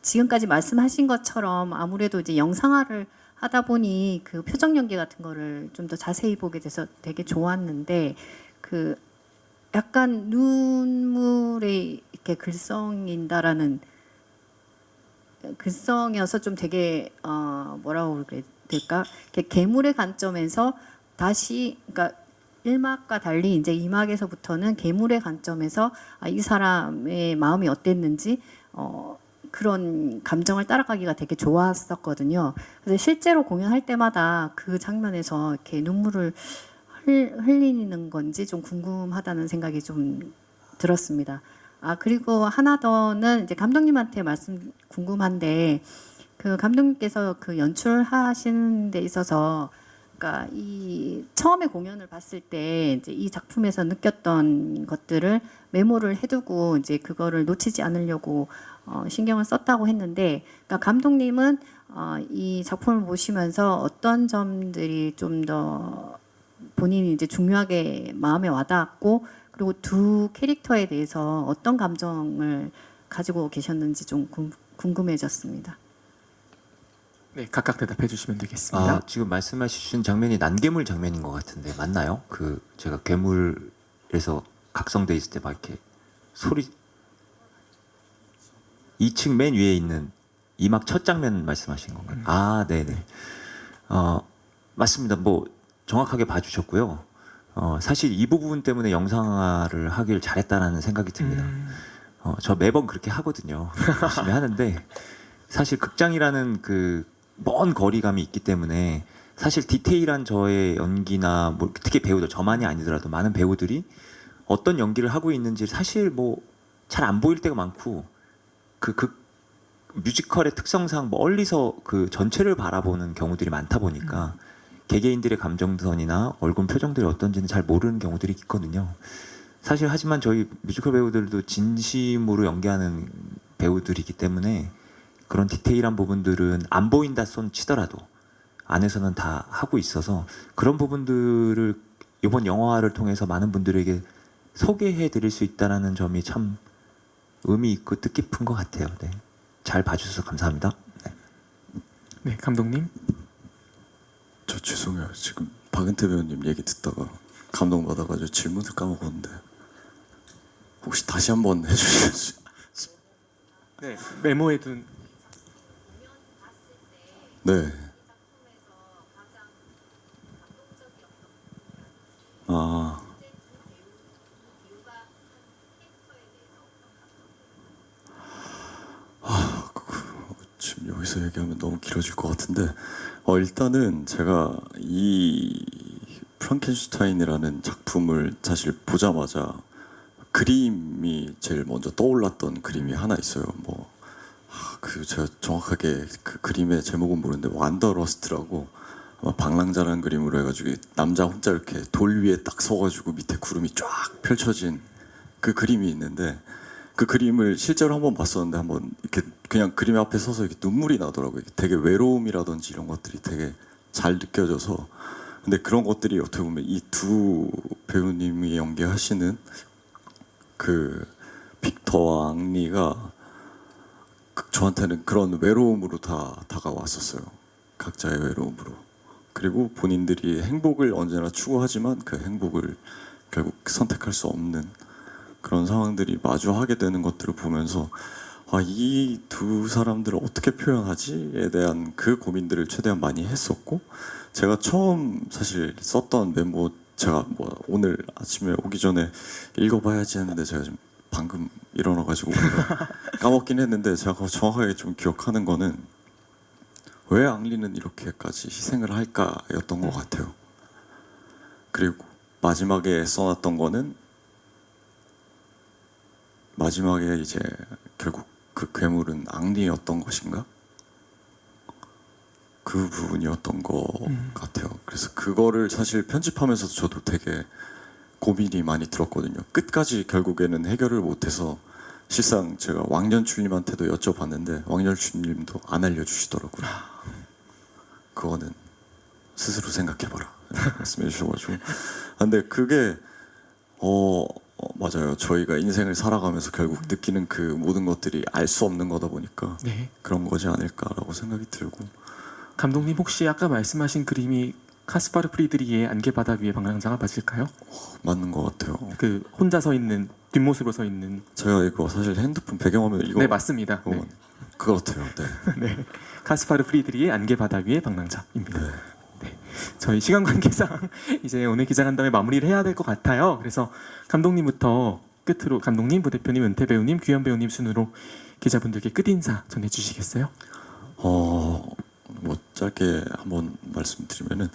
H: 지금까지 말씀하신 것처럼 아무래도 이제 영상화를 하다 보니 그 표정 연기 같은 거를 좀 더 자세히 보게 돼서 되게 좋았는데 그 약간 눈물에 이렇게 글썽인다라는 글썽이어서 좀 되게 뭐라고 그래야 될까? 괴물의 관점에서 다시 그러니까 1막과 달리 이제 2막에서부터는 괴물의 관점에서 이 사람의 마음이 어땠는지 그런 감정을 따라가기가 되게 좋았었거든요. 그래서 실제로 공연할 때마다 그 장면에서 이렇게 눈물을 흘리는 건지 좀 궁금하다는 생각이 좀 들었습니다. 그리고 하나 더는 이제 감독님한테 말씀 궁금한데 그 감독님께서 그 연출하시는 데 있어서 그러니까 이 처음에 공연을 봤을 때 이제 이 작품에서 느꼈던 것들을 메모를 해두고 이제 그거를 놓치지 않으려고 신경을 썼다고 했는데, 그러니까 감독님은 이 작품을 보시면서 어떤 점들이 좀 더 본인이 이제 중요하게 마음에 와닿았고, 그리고 두 캐릭터에 대해서 어떤 감정을 가지고 계셨는지 좀 궁금해졌습니다.
A: 네, 각각 대답해 주시면 되겠습니다.
C: 아, 지금 말씀하신 장면이 난괴물 장면인 것 같은데 맞나요? 그 제가 괴물에서 각성돼 있을 때 막 이렇게 소리 2층 맨 위에 있는 이막 첫 장면 말씀하신 건가요? 아, 네네. 맞습니다. 뭐 정확하게 봐주셨고요. 사실 이 부분 때문에 영상화를 하길 잘했다라는 생각이 듭니다. 저 매번 그렇게 하거든요. 열심히 하는데 사실 극장이라는 그 먼 거리감이 있기 때문에 사실 디테일한 저의 연기나 뭐 특히 배우들, 저만이 아니더라도 많은 배우들이 어떤 연기를 하고 있는지 사실 뭐 잘 안 보일 때가 많고, 그 뮤지컬의 특성상 멀리서 그 전체를 바라보는 경우들이 많다 보니까 개개인들의 감정선이나 얼굴 표정들이 어떤지는 잘 모르는 경우들이 있거든요. 사실 하지만 저희 뮤지컬 배우들도 진심으로 연기하는 배우들이기 때문에 그런 디테일한 부분들은 안 보인다 손 치더라도 안에서는 다 하고 있어서 그런 부분들을 이번 영화를 통해서 많은 분들에게 소개해 드릴 수 있다는 점이 참 의미 있고 뜻깊은 것 같아요. 네. 잘 봐주셔서 감사합니다. 네.
A: 네, 감독님.
E: 저 죄송해요. 지금 박은태 배우님 얘기 듣다가 감동받아가지고 질문을 까먹었는데 혹시 다시 한번 해주실 수 있어요?
A: 네, 메모해둔.
E: 네. 아. 지금 여기서 얘기하면 너무 길어질 것 같은데 일단은 제가 이 프랑켄슈타인이라는 작품을 사실 보자마자 그림이 제일 먼저 떠올랐던 그림이 하나 있어요. 제가 정확하게 그 그림의 제목은 모르는데 완더러스트라고 아마 방랑자라는 그림으로 해가지고 남자 혼자 이렇게 돌 위에 딱 서가지고 밑에 구름이 쫙 펼쳐진 그 그림이 있는데, 그 그림을 실제로 한번 봤었는데 한번 이렇게 그냥 그림 앞에 서서 이렇게 눈물이 나더라고요. 되게 외로움이라든지 이런 것들이 되게 잘 느껴져서. 근데 그런 것들이 어떻게 보면 이 두 배우님이 연기하시는 그 빅터와 앙리가 저한테는 그런 외로움으로 다 다가왔었어요. 각자의 외로움으로. 그리고 본인들이 행복을 언제나 추구하지만 그 행복을 결국 선택할 수 없는 그런 상황들이 마주하게 되는 것들을 보면서 이 두 사람들을 어떻게 표현하지에 대한 그 고민들을 최대한 많이 했었고, 제가 처음 사실 썼던 메모 제가 오늘 아침에 오기 전에 읽어봐야지 했는데 제가 지금 방금 일어나가지고 까먹긴 했는데, 제가 정확하게 좀 기억하는 거는 왜 앙리는 이렇게까지 희생을 할까였던 것 같아요. 그리고 마지막에 써놨던 거는 마지막에 이제 결국 그 괴물은 앙리였던 것인가? 그 부분이었던 것 같아요. 그래서 그거를 사실 편집하면서도 저도 되게 고민이 많이 들었거든요. 끝까지 결국에는 해결을 못해서 실상 제가 왕년출님한테도 여쭤봤는데 왕년출님도 안 알려주시더라고요. 그거는 스스로 생각해봐라 말씀해 주셔가지고. 근데 그게 맞아요. 저희가 인생을 살아가면서 결국 느끼는 그 모든 것들이 알 수 없는 거다 보니까
A: 네.
E: 그런 거지 않을까라고 생각이 들고.
A: 감독님 혹시 아까 말씀하신 그림이 카스파르 프리드리히의 안개바다 위에 방랑자가 맞을까요?
E: 맞는 것 같아요.
A: 그 혼자 서 있는 뒷모습으로 서 있는.
E: 제가 이거 사실 핸드폰 배경화면 이거
A: 네, 맞습니다. 네.
E: 그거 같아요. 네.
A: 네, 카스파르 프리드리히의 안개바다 위에 방랑자입니다.
E: 네.
A: 네, 저희 시간 관계상 이제 오늘 기자간담회 마무리를 해야 될 것 같아요. 그래서 감독님부터 끝으로 감독님, 부대표님, 은퇴 배우님, 규현 배우님 순으로 기자분들께 끝 인사 전해주시겠어요?
E: 짧게 한번 말씀드리면은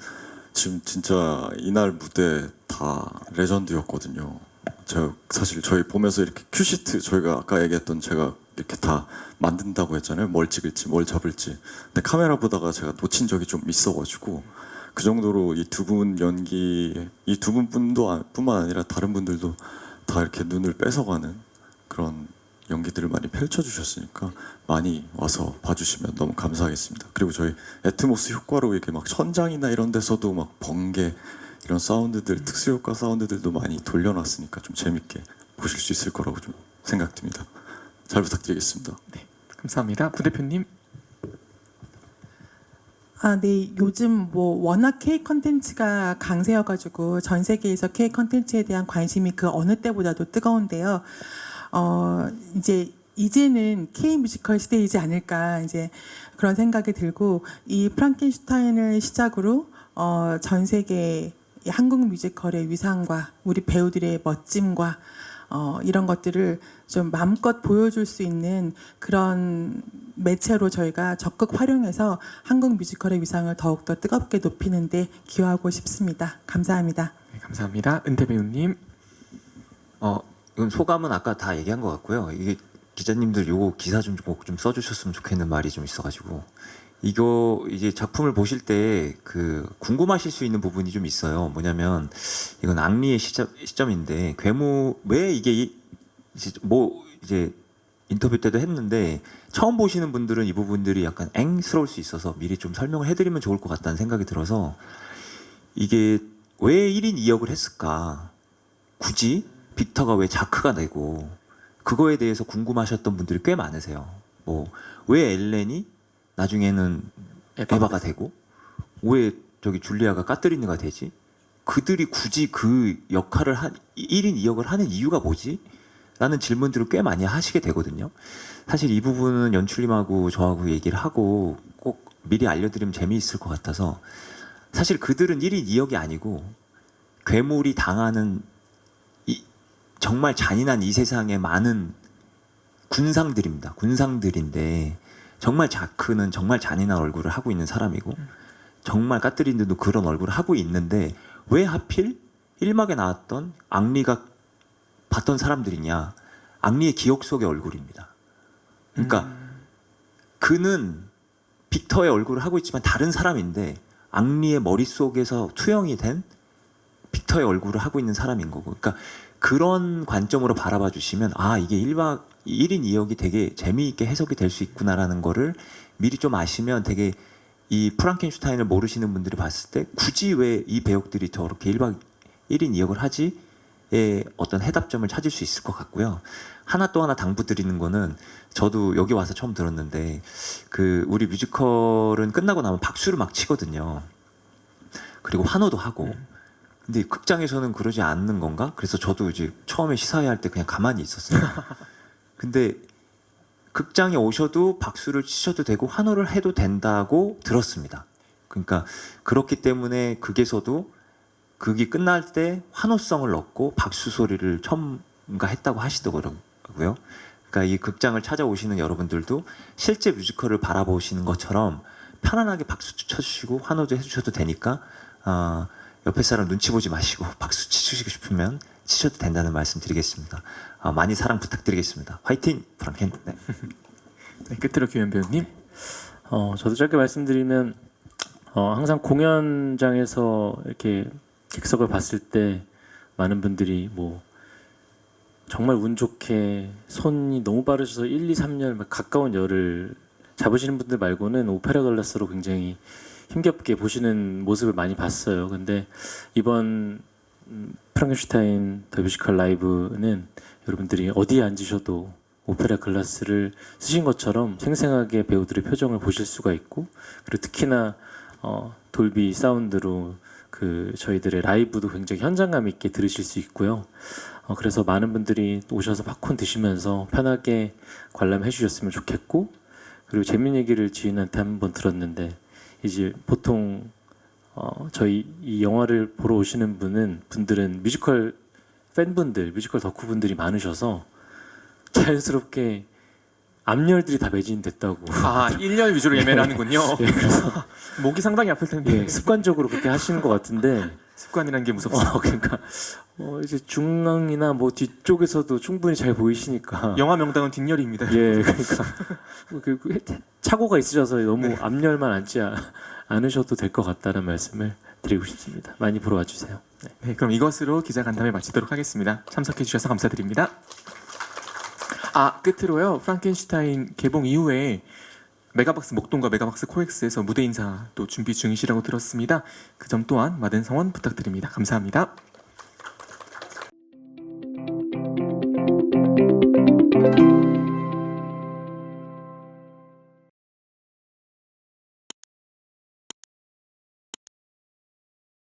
E: 지금 진짜 이날 무대 다 레전드였거든요. 제가 사실 저희 보면서 이렇게 큐시트 저희가 아까 얘기했던 제가 이렇게 다 만든다고 했잖아요. 뭘 찍을지 뭘 잡을지. 근데 카메라 보다가 제가 놓친 적이 좀 있어가지고 그 정도로 이 두 분 연기, 이 두 분뿐만 아니라 다른 분들도 다 이렇게 눈을 뺏어가는 그런 연기들을 많이 펼쳐주셨으니까 많이 와서 봐주시면 너무 감사하겠습니다. 그리고 저희 애트모스 효과로 이렇게 막 천장이나 이런 데서도 막 번개 이런 사운드들, 특수 효과 사운드들도 많이 돌려놨으니까 좀 재밌게 보실 수 있을 거라고 좀 생각됩니다. 잘 부탁드리겠습니다.
A: 감사합니다. 부대표님.
D: 네. 요즘 뭐 워낙 K 컨텐츠가 강세여가지고 전 세계에서 K 컨텐츠에 대한 관심이 그 어느 때보다도 뜨거운데요. 이제는 K 뮤지컬 시대이지 않을까 이제 그런 생각이 들고 이 프랑켄슈타인을 시작으로 전 세계 이 한국 뮤지컬의 위상과 우리 배우들의 멋짐과 이런 것들을 좀 마음껏 보여줄 수 있는 그런 매체로 저희가 적극 활용해서 한국 뮤지컬의 위상을 더욱더 뜨겁게 높이는데 기여하고 싶습니다. 감사합니다.
A: 네, 감사합니다. 은퇴 배우님.
C: 이건 소감은 아까 다 얘기한 것 같고요. 이게 기자님들 요거 기사 좀 꼭 좀 써주셨으면 좋겠는 말이 좀 있어가지고 이거 이제 작품을 보실 때 그 궁금하실 수 있는 부분이 좀 있어요. 뭐냐면 이건 앙리의 시점인데 괴물 왜 이게 이제 인터뷰 때도 했는데 처음 보시는 분들은 이 부분들이 약간 앵스러울 수 있어서 미리 좀 설명을 해드리면 좋을 것 같다는 생각이 들어서 이게 왜 1인 2역을 했을까? 굳이 빅터가 왜 자크가 되고 그거에 대해서 궁금하셨던 분들이 꽤 많으세요. 뭐 왜 엘렌이 나중에는 에바가 되고 왜 저기 줄리아가 까트리느가 되지? 그들이 굳이 그 역할을 1인 2역을 하는 이유가 뭐지? 라는 질문들을 꽤 많이 하시게 되거든요. 사실 이 부분은 연출님하고 저하고 얘기를 하고 꼭 미리 알려드리면 재미있을 것 같아서 사실 그들은 1인 2역이 아니고 괴물이 당하는 정말 잔인한 이 세상의 많은 군상들입니다. 군상들인데 정말 자크는 정말 잔인한 얼굴을 하고 있는 사람이고 정말 까트린드도 그런 얼굴을 하고 있는데 왜 하필 1막에 나왔던 앙리가 봤던 사람들이냐. 앙리의 기억 속의 얼굴입니다. 그러니까 그는 빅터의 얼굴을 하고 있지만 다른 사람인데 앙리의 머릿속에서 투영이 된 빅터의 얼굴을 하고 있는 사람인 거고. 그러니까 그런 관점으로 바라봐 주시면 이게 1인 2역이 되게 재미있게 해석이 될 수 있구나라는 거를 미리 좀 아시면 되게 이 프랑켄슈타인을 모르시는 분들이 봤을 때 굳이 왜 이 배역들이 저렇게 1인 2역을 하지에 어떤 해답점을 찾을 수 있을 것 같고요. 하나 또 하나 당부드리는 거는 저도 여기 와서 처음 들었는데 그 우리 뮤지컬은 끝나고 나면 박수를 막 치거든요. 그리고 환호도 하고 근데 극장에서는 그러지 않는 건가? 그래서 저도 이제 처음에 시사회 할 때 그냥 가만히 있었어요. 근데 극장에 오셔도 박수를 치셔도 되고 환호를 해도 된다고 들었습니다. 그러니까 그렇기 때문에 극에서도 극이 끝날 때 환호성을 넣고 박수 소리를 첨가했다고 하시더라고요. 그러니까 이 극장을 찾아오시는 여러분들도 실제 뮤지컬을 바라보시는 것처럼 편안하게 박수 쳐주시고 환호도 해주셔도 되니까 옆에 사람 눈치 보지 마시고 박수 치시고 싶으면 치셔도 된다는 말씀 드리겠습니다. 많이 사랑 부탁드리겠습니다. 화이팅! 프랑켄. 네.
A: 네, 끝으로 규현 배우님.
B: 저도 짧게 말씀드리면 항상 공연장에서 이렇게 객석을 봤을 때 많은 분들이 뭐 정말 운 좋게 손이 너무 빠르셔서 1, 2, 3년 가까운 열을 잡으시는 분들 말고는 오페라 글라스로 굉장히 힘겹게 보시는 모습을 많이 봤어요. 근데 이번 프랑켄슈타인 더 뮤지컬 라이브는 여러분들이 어디에 앉으셔도 오페라 글라스를 쓰신 것처럼 생생하게 배우들의 표정을 보실 수가 있고 그리고 특히나 돌비 사운드로 그 저희들의 라이브도 굉장히 현장감 있게 들으실 수 있고요. 그래서 많은 분들이 오셔서 팝콘 드시면서 편하게 관람해 주셨으면 좋겠고 그리고 재밌는 얘기를 지인한테 한번 들었는데 이제 보통 저희 이 영화를 보러 오시는 분들은 뮤지컬 팬분들, 뮤지컬 덕후분들이 많으셔서 자연스럽게 앞열들이 다 매진됐다고.
A: 1년 위주로 예매를 하는군요.
B: 네, 그래서
A: 목이 상당히 아플 텐데.
B: 습관적으로 그렇게 하시는 것 같은데
A: 습관이라는 게 무섭습니다.
B: 그러니까 이제 중앙이나 뭐 뒤쪽에서도 충분히 잘 보이시니까.
A: 영화 명당은 뒷열입니다.
B: 예, 그러니까 착오가 있으셔서 너무 앞열만 앉지 않으셔도 될 것 같다는 말씀을 드리고 싶습니다. 많이 보러 와주세요. 네.
A: 네, 그럼 이것으로 기자 간담회 마치도록 하겠습니다. 참석해 주셔서 감사드립니다. 끝으로요. 프랑켄슈타인 개봉 이후에 메가박스 목동과 메가박스 코엑스에서 무대 인사도 준비 중이시라고 들었습니다. 그 점 또한 많은 성원 부탁드립니다. 감사합니다.